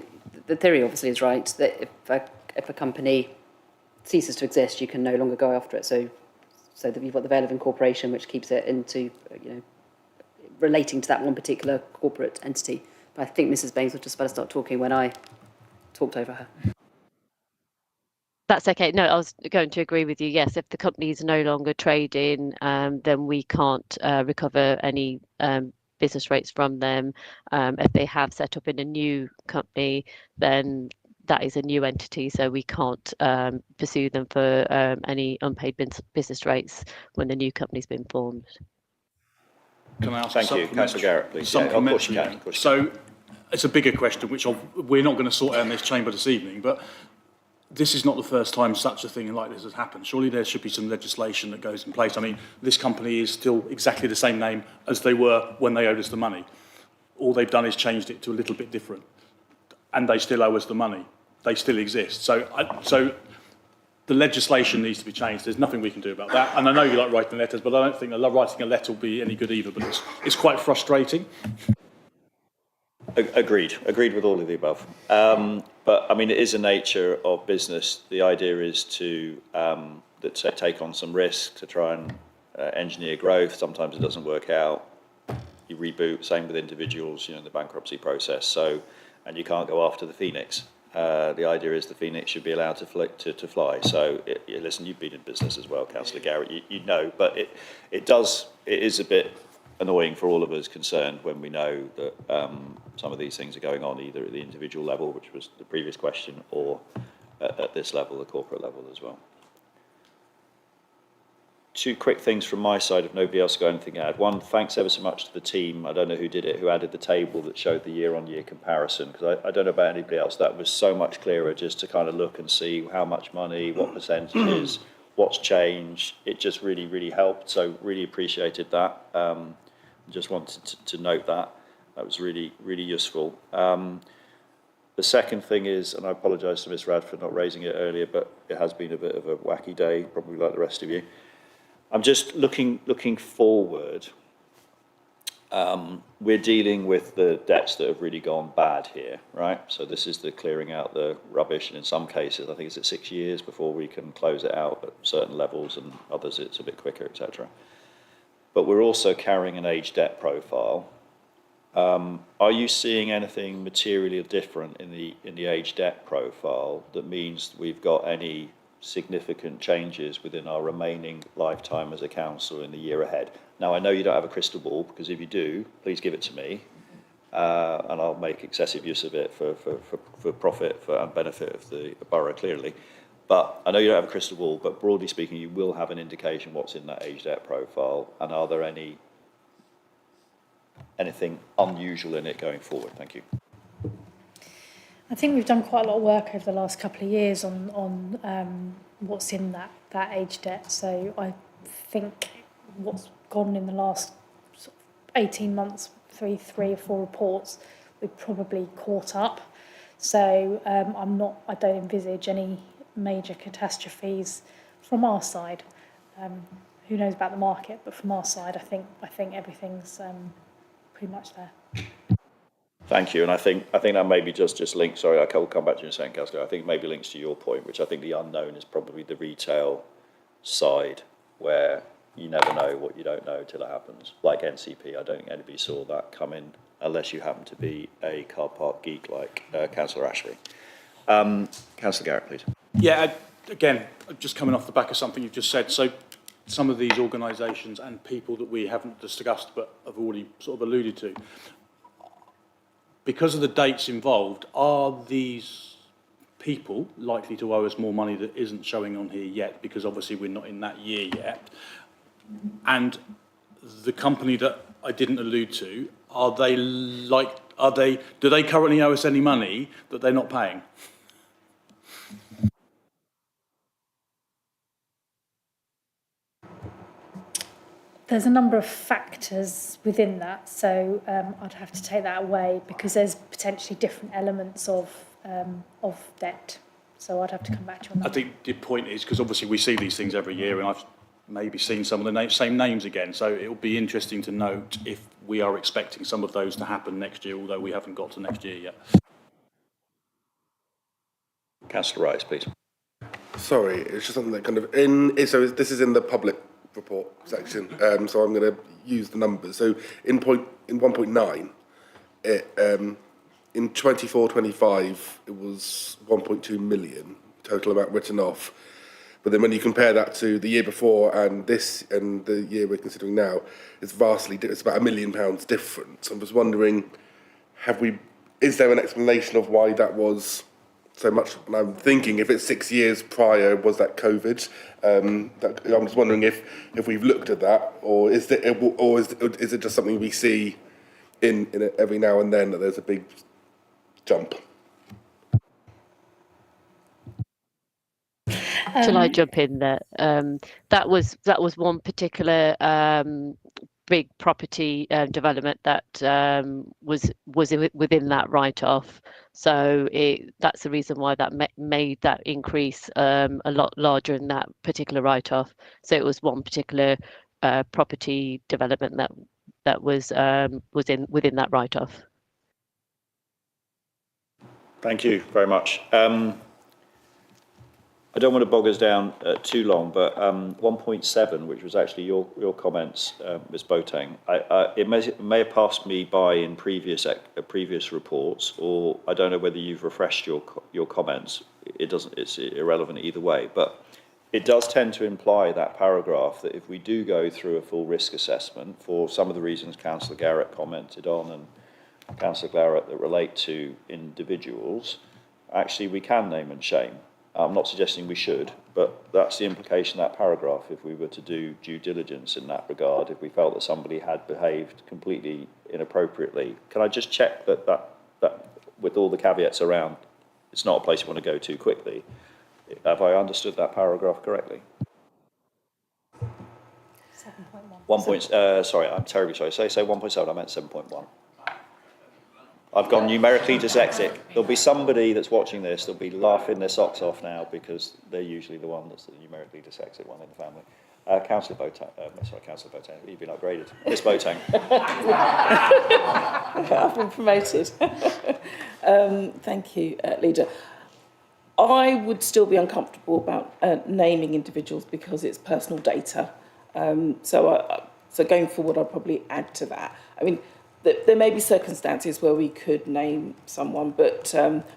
obviously is right, that if a company ceases to exist, you can no longer go after it. So that you've got the veil of incorporation, which keeps it into, relating to that one particular corporate entity. But I think Mrs. Baines was just about to start talking when I talked over her. That's okay. No, I was going to agree with you. Yes, if the company is no longer trading, then we can't recover any business rates from them. If they have set up in a new company, then that is a new entity, so we can't pursue them for any unpaid business rates when the new company's been formed. Can I ask Thank you. Councillor Garrett, please. Yeah, of course you can. Of course you can. So it's a bigger question, which we're not going to sort out in this chamber this evening, but this is not the first time such a thing like this has happened. Surely there should be some legislation that goes in place. I mean, this company is still exactly the same name as they were when they owed us the money. All they've done is changed it to a little bit different, and they still owe us the money. They still exist. So the legislation needs to be changed. There's nothing we can do about that. And I know you like writing letters, but I don't think writing a letter will be any good either. But it's quite frustrating. Agreed with all of the above. But I mean, it is a nature of business. The idea is to take on some risk to try and engineer growth. Sometimes it doesn't work out. You reboot. Same with individuals. The bankruptcy process. So, and you can't go after the phoenix. The idea is the phoenix should be allowed to fly. So, listen, you've been in business as well, Councillor Garrett. You know, but it is a bit annoying for all of us concerned when we know that some of these things are going on either at the individual level, which was the previous question, or at this level, the corporate level as well. Two quick things from my side, if nobody else has got anything to add. One, thanks ever so much to the team, I don't know who did it, who added the table that showed the year-on-year comparison, because I don't know about anybody else, that was so much clearer just to kind of look and see how much money, what percentages, what's changed. It just really, really helped, so really appreciated that. Just wanted to note that. That was really, really useful. The second thing is, and I apologise to Ms. Rad for not raising it earlier, but it has been a bit of a wacky day, probably like the rest of you. I'm just looking forward. We're dealing with the debts that have really gone bad here, right? So this is the clearing out the rubbish, and in some cases, I think it's 6 years before we can close it out at certain levels, and others it's a bit quicker, etc. But we're also carrying an age debt profile. Are you seeing anything materially different in the age debt profile that means we've got any significant changes within our remaining lifetime as a council in the year ahead? Now, I know you don't have a crystal ball, because if you do, please give it to me, and I'll make excessive use of it for profit and benefit of the borough, clearly. But I know you don't have a crystal ball, but broadly speaking, you will have an indication what's in that age debt profile, and are there anything unusual in it going forward? Thank you. I think we've done quite a lot of work over the last couple of years on what's in that age debt. So I think what's gone in the last sort of 18 months, three or four reports, we've probably caught up. So I don't envisage any major catastrophes from our side. Who knows about the market, but from our side, I think everything's pretty much there. Thank you, and I think that maybe just links. Sorry, I will come back to you in a second, Councillor. I think maybe links to your point, which I think the unknown is probably the retail side, where you never know what you don't know till it happens. Like NCP, I don't think anybody saw that come in unless you happen to be a car park geek like Councillor Ashby. Councillor Garrett, please. Yeah, again, just coming off the back of something you've just said, so some of these organisations and people that we haven't discussed but have already sort of alluded to, because of the dates involved, are these people likely to owe us more money that isn't showing on here yet, because obviously we're not in that year yet? And the company that I didn't allude to, do they currently owe us any money that they're not paying? There's a number of factors within that, so I'd have to take that away because there's potentially different elements of debt. So I'd have to come back to you on that. I think the point is, because obviously we see these things every year, and I've maybe seen some of the same names again, so it'll be interesting to note if we are expecting some of those to happen next year, although we haven't got to next year yet. Councillor Rice, please. Sorry, it's just something that kind of so this is in the public report section, so I'm going to use the numbers. So in 1.9, in 24-25 it was 1.2 million total amount written off, but then when you compare that to the year before and the year we're considering now, it's about £1 million different. So I'm just wondering, is there an explanation of why that was so much? And I'm thinking if it's 6 years prior, was that COVID? I'm just wondering if we've looked at that, or is it just something we see in every now and then that there's a big jump? Shall I jump in there? That was one particular big property development that was within that write-off. So that's the reason why that made that increase a lot larger in that particular write-off. So it was one particular property development that was within that write-off. Thank you very much. I don't want to bog us down too long, but 1.7, which was actually your comments, Ms. Boateng, it may have passed me by in previous reports, or I don't know whether you've refreshed your comments. It's irrelevant either way, but it does tend to imply, that paragraph, that if we do go through a full risk assessment for some of the reasons Councillor Garrett commented on and Councillor Garrett that relate to individuals, actually we can name and shame. I'm not suggesting we should, but that's the implication of that paragraph. If we were to do due diligence in that regard, if we felt that somebody had behaved completely inappropriately, can I just check that with all the caveats around, it's not a place you want to go to quickly. Have I understood that paragraph correctly? 7.1. Sorry, I'm terribly sorry. Say 1.7, I meant 7.1. I've gone numerically dyslexic. There'll be somebody that's watching this, they'll be laughing their socks off now because they're usually the one that's the numerically dyslexic one in the family. Councillor Boateng, Councillor Boateng, you've been upgraded. Ms. Boateng. I've been promoted. Thank you, Leader. I would still be uncomfortable about naming individuals because it's personal data. So going forward, I'll probably add to that. I mean, there may be circumstances where we could name someone, but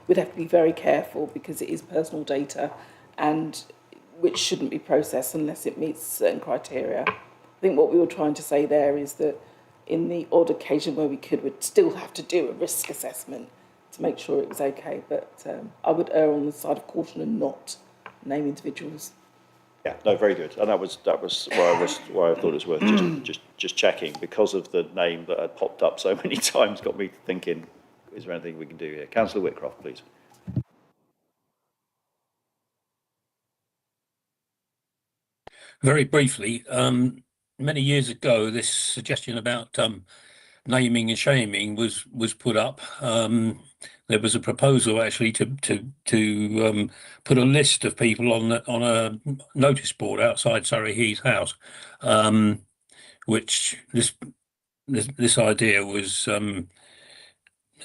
we'd have to be very careful because it is personal data, and which shouldn't be processed unless it meets certain criteria. I think what we were trying to say there is that in the odd occasion where we could, we'd still have to do a risk assessment to make sure it was okay. But I would err on the side of caution and not name individuals. Yeah, no, very good. And that was why I thought it was worth just checking, because of the name that had popped up so many times, got me thinking, is there anything we can do here? Councillor Whitcroft, please. Very briefly, many years ago, this suggestion about naming and shaming was put up. There was a proposal actually to put a list of people on a notice board outside Surrey Heath House, which this idea was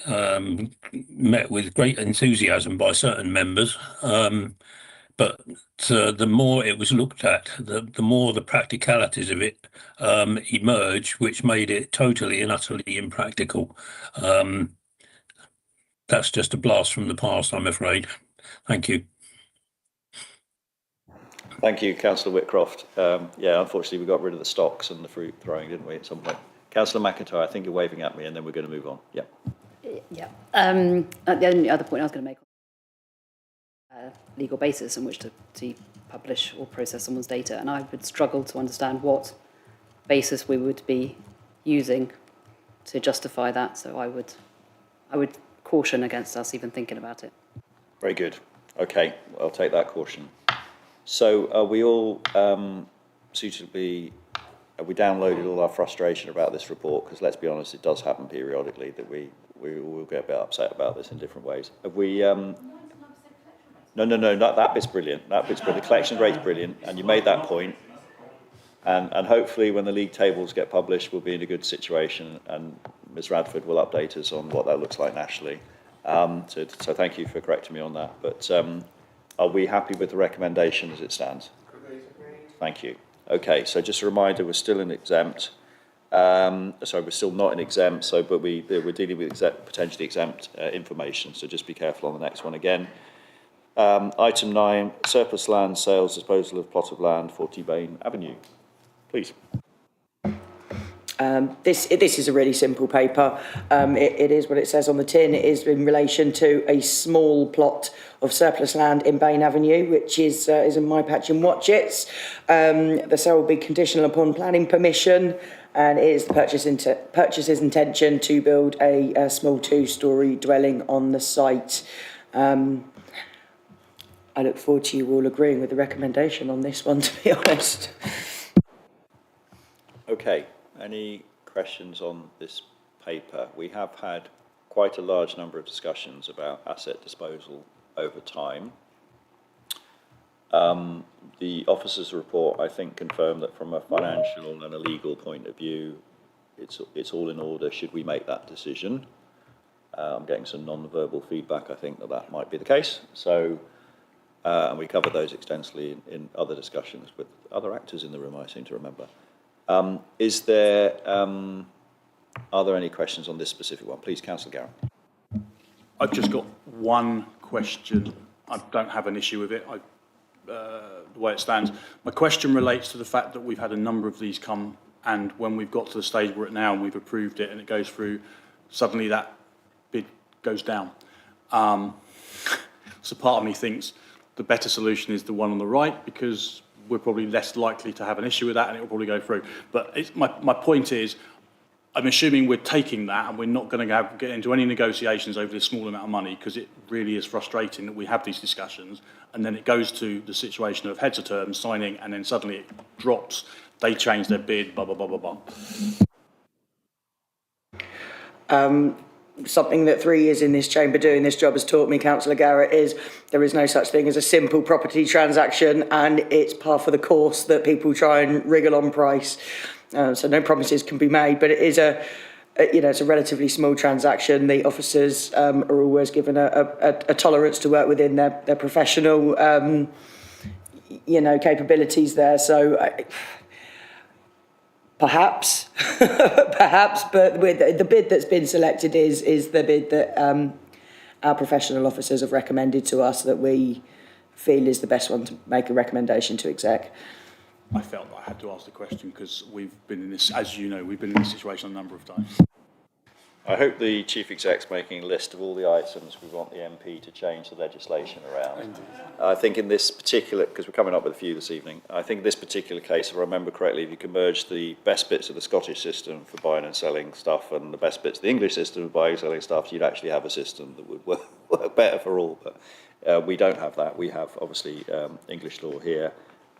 met with great enthusiasm by certain members. But the more it was looked at, the more the practicalities of it emerged, which made it totally and utterly impractical. That's just a blast from the past, I'm afraid. Thank you. Thank you, Councillor Whitcroft. Yeah, unfortunately, we got rid of the stocks and the fruit throwing, didn't we, at some point? Councillor McIntyre, I think you're waving at me, and then we're going to move on. Yeah. Yeah. The only other point I was going to make on legal basis on which to publish or process someone's data, and I would struggle to understand what basis we would be using to justify that. So I would caution against us even thinking about it. Very good. Okay, I'll take that caution. So are we all suitably, have we downloaded all our frustration about this report? Because let's be honest, it does happen periodically that we will get a bit upset about this in different ways. Have we, no, that bit's brilliant. That bit's brilliant. The collection rate's brilliant, and you made that point. And hopefully when the league tables get published, we'll be in a good situation, and Ms Radford will update us on what that looks like nationally. So thank you for correcting me on that. But are we happy with the recommendation as it stands? Thank you. Okay, so just a reminder, we're still in exempt. Sorry, we're still not in exempt, but we're dealing with potentially exempt information, so just be careful on the next one again. Item 9, surplus land sales, disposal of plot of land, 40 Bain Avenue. Please. This is a really simple paper. It is what it says on the tin. It is in relation to a small plot of surplus land in Bain Avenue, which is in my patch in Watchets. The sale will be conditional upon planning permission, and it is the purchaser's intention to build a small 2-storey dwelling on the site. I look forward to you all agreeing with the recommendation on this one, to be honest. Okay. Any questions on this paper? We have had quite a large number of discussions about asset disposal over time. The officer's report, I think, confirmed that from a financial and a legal point of view, it's all in order should we make that decision. I'm getting some non-verbal feedback, I think, that might be the case. So, and we covered those extensively in other discussions with other actors in the room, I seem to remember. Are there any questions on this specific one? Please, Councillor Garrett. I've just got one question. I don't have an issue with it, the way it stands. My question relates to the fact that we've had a number of these come, and when we've got to the stage we're at now and we've approved it and it goes through, suddenly that bid goes down. So part of me thinks the better solution is the one on the right, because we're probably less likely to have an issue with that and it will probably go through. But my point is, I'm assuming we're taking that and we're not going to get into any negotiations over this small amount of money, because it really is frustrating that we have these discussions and then it goes to the situation of heads of terms, signing, and then suddenly it drops, they change their bid, blah, blah, blah, blah, blah. Something that 3 years in this chamber doing this job has taught me, Councillor Garrett, is there is no such thing as a simple property transaction, and it's par for the course that people try and wriggle on price. So no promises can be made, but it is it's a relatively small transaction. The officers are always given a tolerance to work within their professional capabilities there. So perhaps, but with the bid that's been selected is the bid that our professional officers have recommended to us, that we feel is the best one to make a recommendation to exec. I felt that I had to ask the question because we've been in this, as you know, we've been in this situation a number of times. I hope the Chief Exec's making a list of all the items we want the MP to change the legislation around. Indeed. I think in this particular, because we're coming up with a few this evening, I think in this particular case, if I remember correctly, if you can merge the best bits of the Scottish system for buying and selling stuff and the best bits of the English system for buying and selling stuff, you'd actually have a system that would work better for all. But we don't have that. We have, obviously, English law here,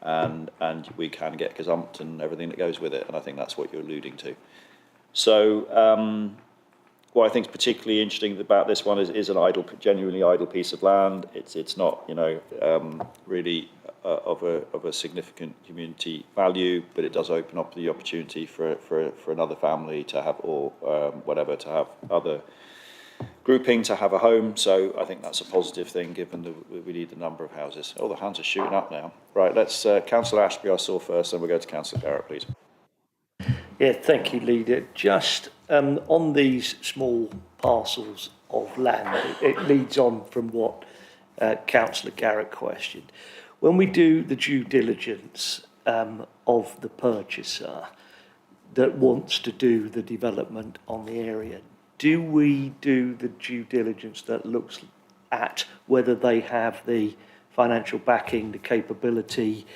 and we can get gazumped and everything that goes with it, and I think that's what you're alluding to. So, what I think is particularly interesting about this one is an genuinely idle piece of land. It's not, really of a significant community value, but it does open up the opportunity for another family to have, or whatever, to have other grouping, to have a home. So I think that's a positive thing, given that we need the number of houses. Oh, the hands are shooting up now. Right, let's Councillor Ashby I saw first, and we'll go to Councillor Garrett, please. Yeah, thank you, Leader. Just on these small parcels of land, it leads on from what Councillor Garrett question. When we do the due diligence of the purchaser that wants to do the development on the area, do we do the due diligence that looks at whether they have the financial backing, the capability,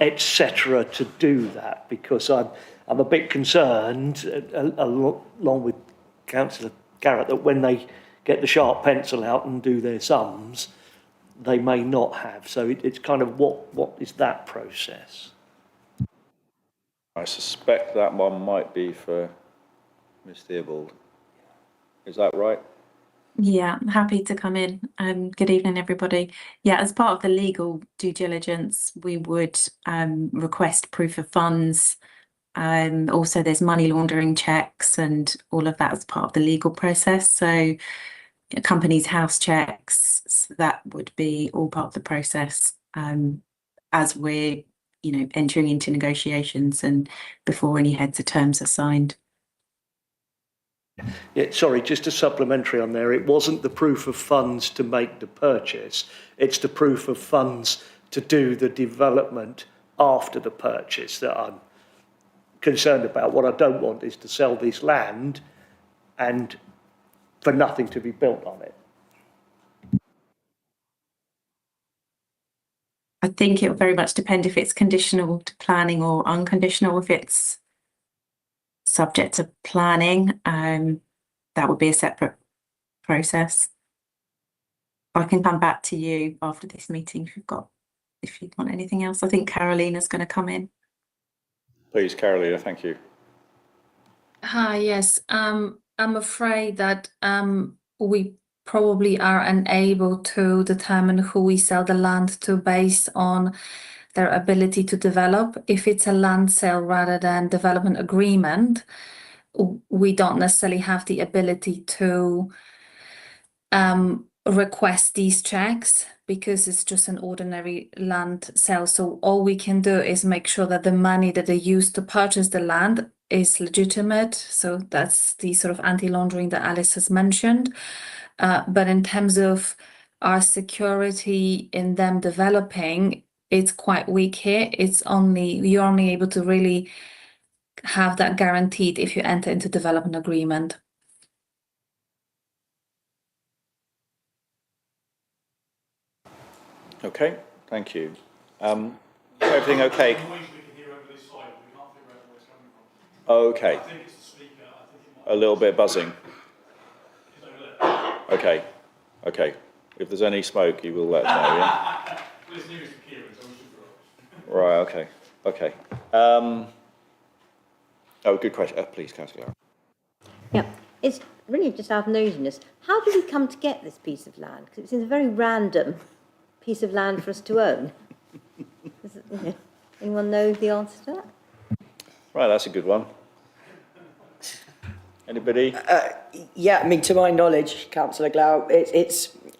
etc., to do that? Because I'm a bit concerned, along with Councillor Garrett, that when they get the sharp pencil out and do their sums, they may not have. So it's kind of what is that process? I suspect that one might be for Ms Theobald. Is that right? Yeah, I'm happy to come in. Good evening, everybody. Yeah, as part of the legal due diligence, we would request proof of funds. Also, there's money laundering checks and all of that as part of the legal process. So, a company's house checks, so that would be all part of the process as we're, entering into negotiations and before any heads of terms are signed. Yeah, sorry, just a supplementary on there. It wasn't the proof of funds to make the purchase. It's the proof of funds to do the development after the purchase that I'm concerned about. What I don't want is to sell this land and for nothing to be built on it. I think it will very much depend if it's conditional to planning or unconditional. If it's subject to planning, that would be a separate process. I can come back to you after this meeting if you want anything else. I think Carolina's going to come in. Please, Carolina, thank you. Hi, yes. I'm afraid that we probably are unable to determine who we sell the land to based on their ability to develop. If it's a land sale rather than development agreement, we don't necessarily have the ability to request these checks because it's just an ordinary land sale. So all we can do is make sure that the money that they use to purchase the land is legitimate. So that's the sort of anti-laundering that Alice has mentioned. But in terms of our security in them developing, it's quite weak here. You're only able to really have that guaranteed if you enter into development agreement. Okay, thank you. Everything okay? Okay. A little bit buzzing. Okay, okay. If there's any smoke, you will let us know, yeah? Right, okay, okay. Good question. Please, Councillor. Yeah, it's really just out of nosiness. How did we come to get this piece of land? Because it seems a very random piece of land for us to own. Anyone know the answer to that? Right, that's a good one. Anybody? Yeah, I mean, to my knowledge, Councillor Glau,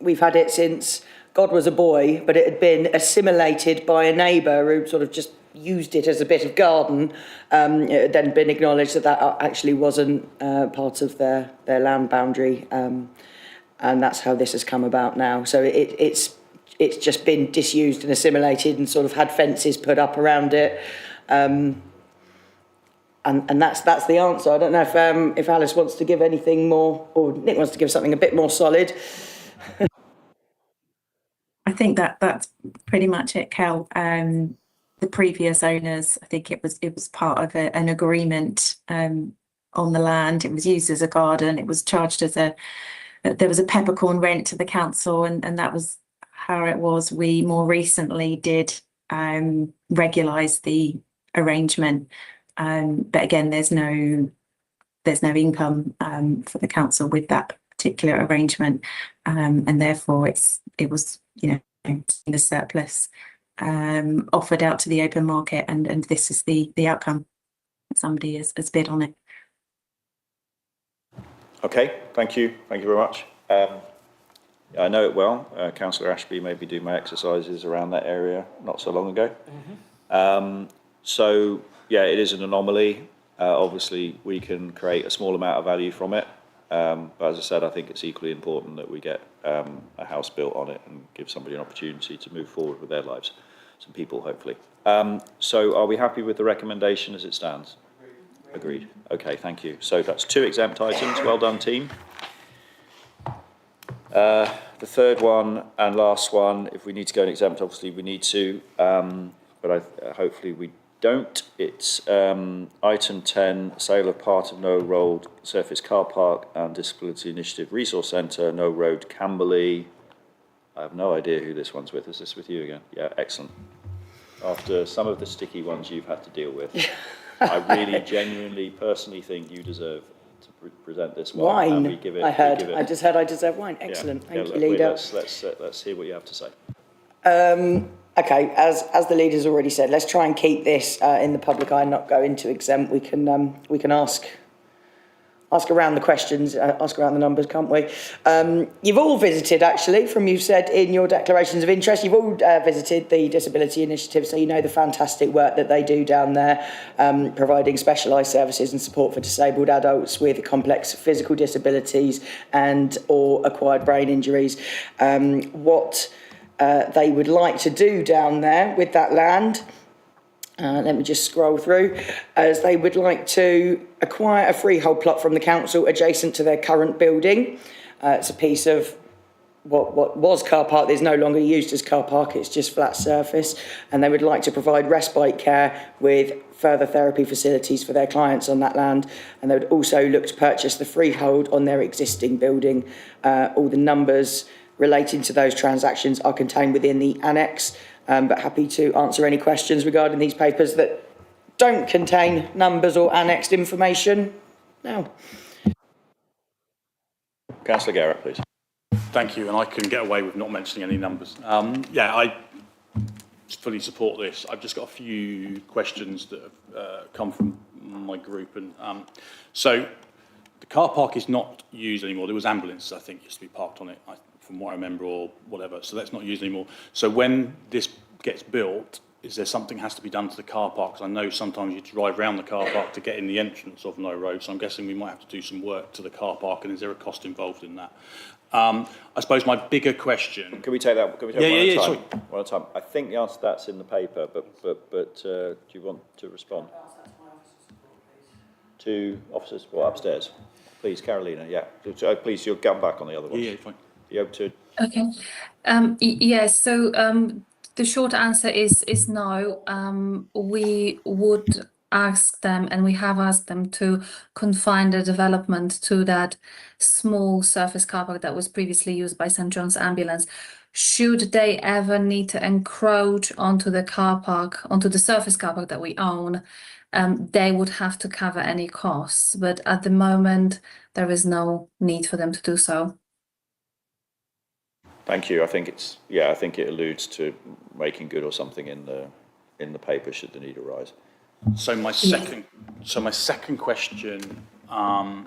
we've had it since God was a boy, but it had been assimilated by a neighbour who sort of just used it as a bit of garden. It had then been acknowledged that actually wasn't part of their land boundary, and that's how this has come about now. So it's just been disused and assimilated and sort of had fences put up around it. And that's the answer. I don't know if Alice wants to give anything more, or Nick wants to give something a bit more solid. I think that's pretty much it, Kel. The previous owners, I think it was part of an agreement on the land. It was used as a garden. It was charged as there was a peppercorn rent to the council, and that was how it was. We more recently did regularise the arrangement, but again, there's no income for the council with that particular arrangement, and therefore it was the surplus offered out to the open market, and this is the outcome. Somebody has bid on it. Okay, thank you very much. I know it well. Councillor Ashby made me do my exercises around that area not so long ago. So yeah, it is an anomaly. Obviously we can create a small amount of value from it. But as I said, I think it's equally important that we get a house built on it and give somebody an opportunity to move forward with their lives, some people hopefully. So are we happy with the recommendation as it stands? Agreed. Okay, thank you. So that's 2 exempt items. Well done, team. The third one and last one, if we need to go in exempt, obviously we need to, but hopefully we don't. It's item 10, sale of part of No Road Surface Car Park and Disability Initiative Resource Centre, No Road, Camberley. I have no idea who this one's with. Is this with you again? Yeah, excellent. After some of the sticky ones you've had to deal with, I really genuinely, personally think you deserve to present this one. Wine, and we give it, I heard. we give it, I just heard I deserve wine. Excellent. Yeah, Thank you, leader. Let's hear what you have to say. Okay, as the leader's already said, let's try and keep this in the public eye and not go into exempt. We can ask around the questions, ask around the numbers, can't we? You've all visited, actually, from you've said in your declarations of interest, you've all visited the Disability Initiative, so you know the fantastic work that they do down there, providing specialised services and support for disabled adults with complex physical disabilities and or acquired brain injuries. What they would like to do down there with that land, let me just scroll through, as they would like to acquire a freehold plot from the council adjacent to their current building. It's a piece of what was car park, is no longer used as car park, it's just flat surface, and they would like to provide respite care with further therapy facilities for their clients on that land, and they would also look to purchase the freehold on their existing building. All the numbers relating to those transactions are contained within the annex, but happy to answer any questions regarding these papers that don't contain numbers or annexed information now. Councillor Garrett, please. Thank you, and I can get away with not mentioning any numbers. Yeah, I fully support this. I've just got a few questions that have come from my group. And so the car park is not used anymore. There was ambulances, I think, used to be parked on it, from what I remember, or whatever. So that's not used anymore. So when this gets built, is there something has to be done to the car park? Because I know sometimes you drive around the car park to get in the entrance of No Road. So I'm guessing we might have to do some work to the car park. And is there a cost involved in that? I suppose my bigger question. Can we take that? Can we take one at a time? Sorry. One at a time. I think the answer to that's in the paper, but do you want to respond? To officers, upstairs. Please, Carolina. Yeah. Please, you'll come back on the other ones. Yeah, fine. You able to? Okay. Yes. So the short answer is no. We would ask them, and we have asked them, to confine the development to that small surface car park that was previously used by St John's Ambulance. Should they ever need to encroach onto the car park, onto the surface car park that we own, they would have to cover any costs. But at the moment, there is no need for them to do so. Thank you. I think I think it alludes to making good or something in the paper should the need arise. So my second question, I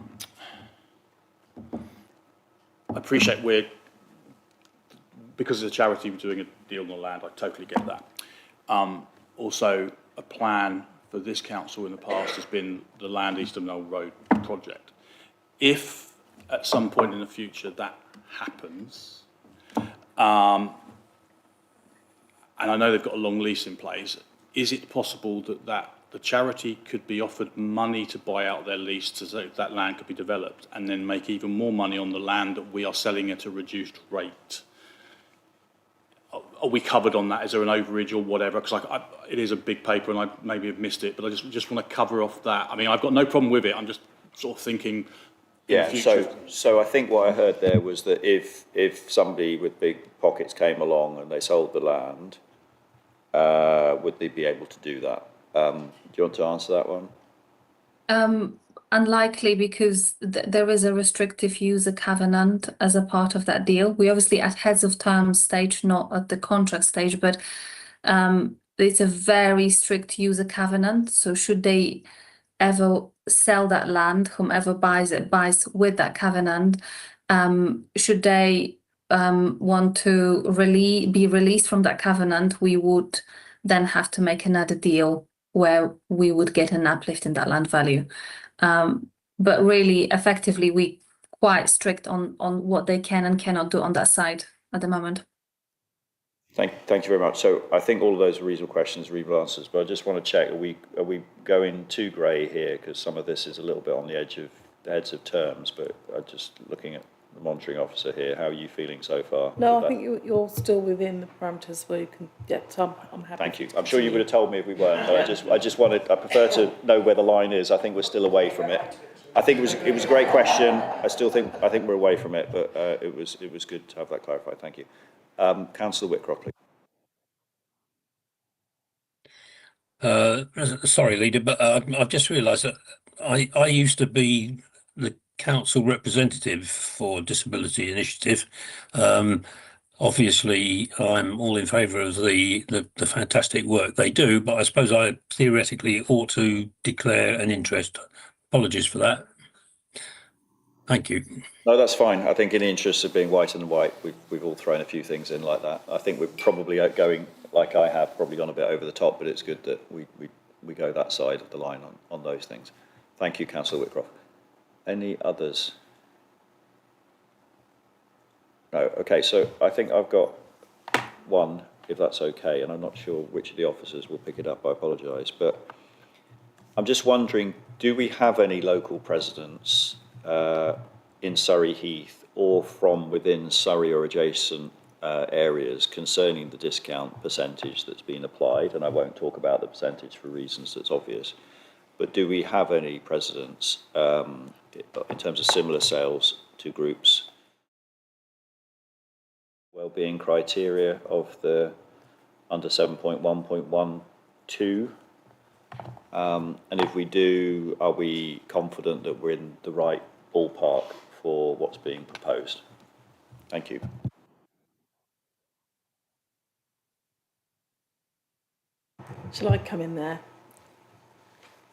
appreciate because it's a charity, we're doing a deal on the land. I totally get that. Also, a plan for this council in the past has been the Land East of Knoll Road project. If at some point in the future that happens, and I know they've got a long lease in place, is it possible that the charity could be offered money to buy out their lease so that that land could be developed and then make even more money on the land that we are selling at a reduced rate? Are we covered on that? Is there an overage or whatever? Because it is a big paper and I maybe have missed it, but I just want to cover off that. I mean, I've got no problem with it. I'm just sort of thinking. Yeah, so I think what I heard there was that if somebody with big pockets came along and they sold the land, would they be able to do that? Do you want to answer that one? Unlikely, because there is a restrictive user covenant as a part of that deal. We obviously at heads of terms stage, not at the contract stage, but it's a very strict user covenant. So should they ever sell that land, whomever buys it buys with that covenant. Should they want to be released from that covenant, we would then have to make another deal where we would get an uplift in that land value. But really, effectively, we quite strict on what they can and cannot do on that side at the moment. Thank you very much. So I think all of those are reasonable questions, reasonable answers, but I just want to check, are we going too grey here? Because some of this is a little bit on the edge of terms, but just looking at the monitoring officer here, how are you feeling so far? No, I think you're still within the parameters where you can get some. I'm happy. Thank you. I'm sure you would have told me if we weren't, but I prefer to know where the line is. I think we're still away from it. I think it was a great question. I think we're away from it, but it was good to have that clarified. Thank you. Councillor Whitcroft, please. Sorry, Leader, but I've just realised that I used to be the council representative for Disability Initiative. Obviously, I'm all in favour of the fantastic work they do, but I suppose I theoretically ought to declare an interest. Apologies for that. Thank you. No, that's fine. I think in the interest of being white and white, we've all thrown a few things in like that. I think we're probably going, like I have, probably gone a bit over the top, but it's good that we go that side of the line on those things. Thank you, Councillor Whitcroft. Any others? No. Okay, so I think I've got one, if that's okay, and I'm not sure which of the officers will pick it up. I apologise, but I'm just wondering, do we have any local presidents in Surrey Heath or from within Surrey or adjacent areas concerning the discount percentage that's been applied? And I won't talk about the percentage for reasons that's obvious, but do we have any presidents in terms of similar sales to groups? Wellbeing criteria of the under 7.1.12, and if we do, are we confident that we're in the right ballpark for what's being proposed? Thank you. Shall I come in there?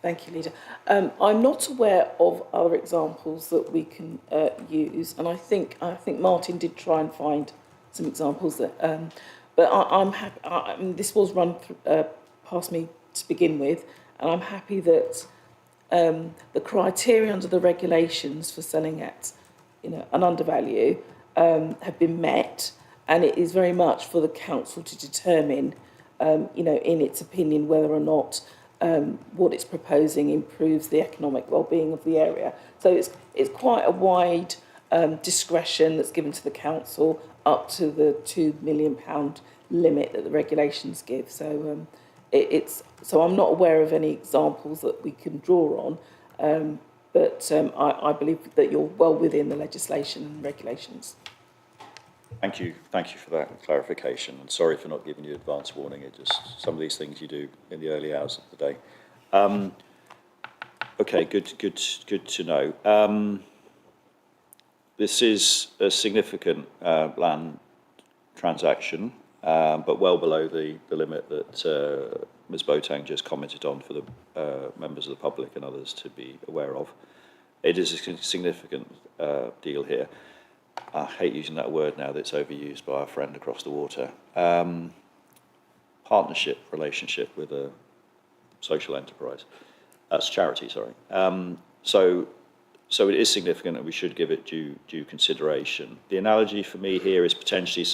Thank you, Leader. I'm not aware of other examples that we can use, and I think Martin did try and find some examples that. But I'm happy. I mean, this was run past me to begin with, and I'm happy that the criteria under the regulations for selling at, an undervalue have been met, and it is very much for the council to determine, in its opinion, whether or not what it's proposing improves the economic well-being of the area. So it's quite a wide discretion that's given to the council up to the £2 million limit that the regulations give. So so I'm not aware of any examples that we can draw on, but I believe that you're well within the legislation and regulations. Thank you for that clarification, and sorry for not giving you advance warning. It just some of these things you do in the early hours of the day. Okay, good to know. This is a significant land transaction, but well below the limit that Ms. Boateng just commented on for the members of the public and others to be aware of. It is a significant deal here. I hate using that word now that it's overused by our friend across the water. Partnership, relationship with a social enterprise. That's charity, sorry. So it is significant and we should give it due consideration. The analogy for me here is potentially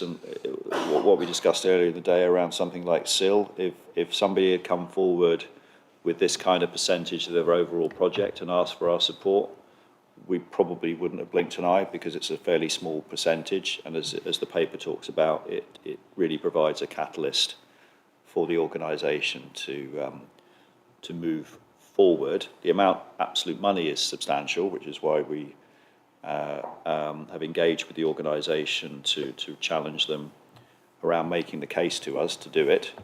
what we discussed earlier in the day around something like SIL. If somebody had come forward with this kind of percentage of their overall project and asked for our support, we probably wouldn't have blinked an eye because it's a fairly small percentage, and as the paper talks about, it really provides a catalyst for the organisation to move forward. The amount absolute money is substantial, which is why we have engaged with the organisation to challenge them around making the case to us to do it.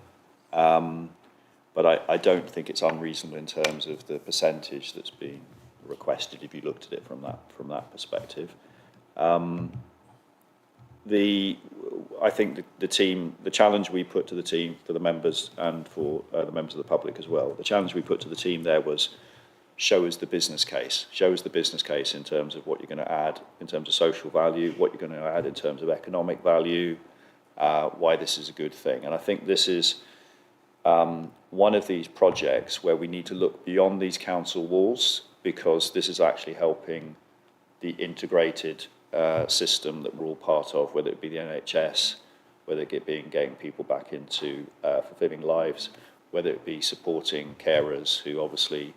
But I don't think it's unreasonable in terms of the percentage that's being requested if you looked at it from that perspective. I think the challenge we put to the team, for the members and for the members of the public as well, the challenge we put to the team there was show us the business case. Show us the business case in terms of what you're going to add in terms of social value, what you're going to add in terms of economic value, why this is a good thing. And I think this is one of these projects where we need to look beyond these council walls, because this is actually helping the integrated system that we're all part of, whether it be the NHS, whether it be getting people back into fulfilling lives, whether it be supporting carers who obviously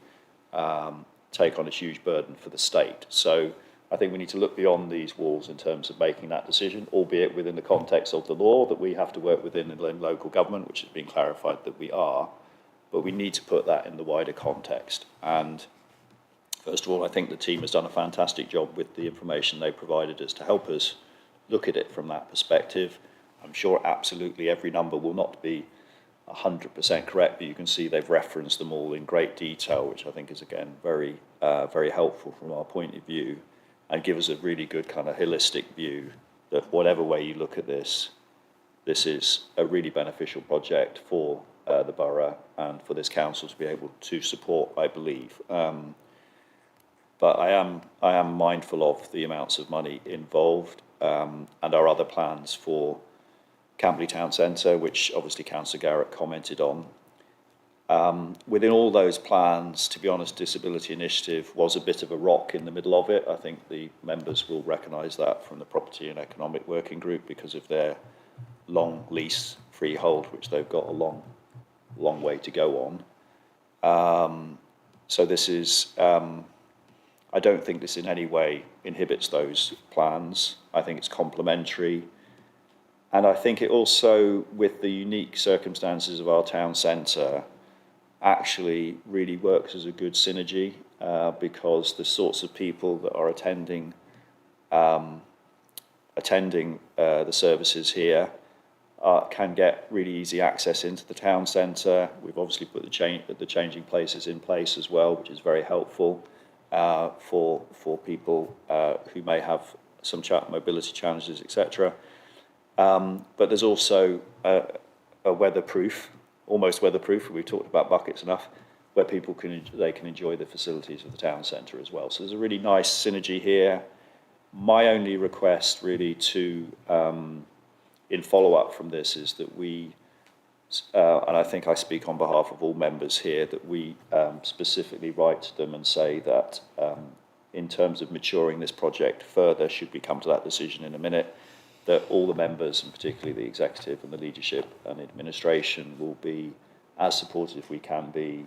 take on a huge burden for the state. So I think we need to look beyond these walls in terms of making that decision, albeit within the context of the law that we have to work within in local government, which has been clarified that we are, but we need to put that in the wider context. And first of all, I think the team has done a fantastic job with the information they provided us to help us look at it from that perspective. I'm sure absolutely every number will not be 100% correct, but you can see they've referenced them all in great detail, which I think is, again, very, very helpful from our point of view, and give us a really good kind of holistic view that whatever way you look at this, this is a really beneficial project for the borough and for this council to be able to support, I believe. But I am mindful of the amounts of money involved and our other plans for Camberley Town Centre, which obviously Councillor Garrett commented on. Within all those plans, to be honest, Disability Initiative was a bit of a rock in the middle of it. I think the members will recognise that from the Property and Economic Working Group because of their long lease freehold, which they've got a long way to go on. So this is, I don't think this in any way inhibits those plans. I think it's complementary. And I think it also, with the unique circumstances of our town centre, actually really works as a good synergy because the sorts of people that are attending the services here can get really easy access into the town centre. We've obviously put the changing places in place as well, which is very helpful for people who may have some mobility challenges, etc. But there's also a weatherproof, almost weatherproof, we've talked about buckets enough, where people can enjoy the facilities of the town centre as well. So there's a really nice synergy here. My only request really to, in follow-up from this, is that we, and I think I speak on behalf of all members here, that we specifically write to them and say that in terms of maturing this project further, should we come to that decision in a minute, that all the members, and particularly the executive and the leadership and administration, will be as supportive we can be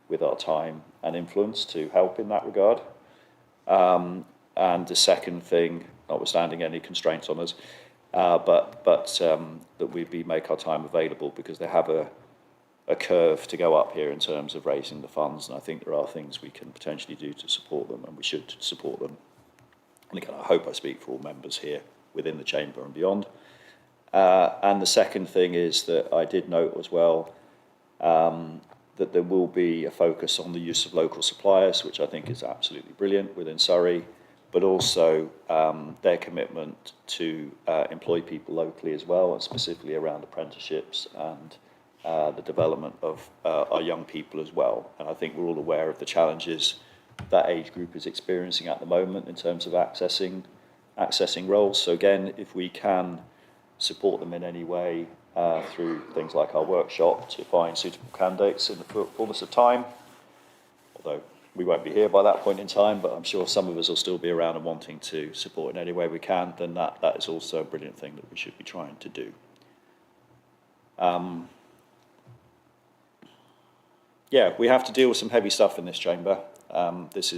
with our time and influence to help in that regard. And the second thing, notwithstanding any constraints on us, but that we make our time available, because they have a curve to go up here in terms of raising the funds, and I think there are things we can potentially do to support them, and we should support them. And again, I hope I speak for all members here within the chamber and beyond. And the second thing is that I did note as well that there will be a focus on the use of local suppliers, which I think is absolutely brilliant within Surrey, but also their commitment to employ people locally as well, and specifically around apprenticeships and the development of our young people as well. And I think we're all aware of the challenges that age group is experiencing at the moment in terms of accessing roles. So again, if we can support them in any way through things like our workshop to find suitable candidates in the fullness of time, although we won't be here by that point in time, but I'm sure some of us will still be around and wanting to support in any way we can, then that is also a brilliant thing that we should be trying to do. Yeah, we have to deal with some heavy stuff in this chamber. This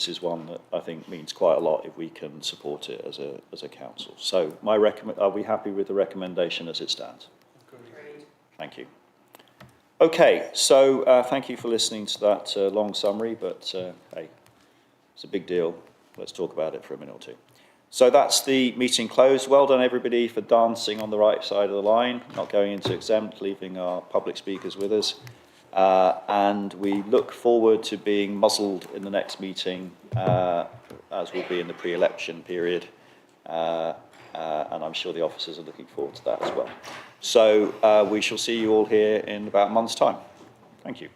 is one that I think means quite a lot if we can support it as a council. So are we happy with the recommendation as it stands? Agreed. Thank you. Okay, so thank you for listening to that long summary, but hey, it's a big deal. Let's talk about it for a minute or two. So that's the meeting closed. Well done, everybody, for dancing on the right side of the line, not going into exempt, leaving our public speakers with us. And we look forward to being muzzled in the next meeting, as we'll be in the pre-election period. And I'm sure the officers are looking forward to that as well. So we shall see you all here in about a month's time. Thank you.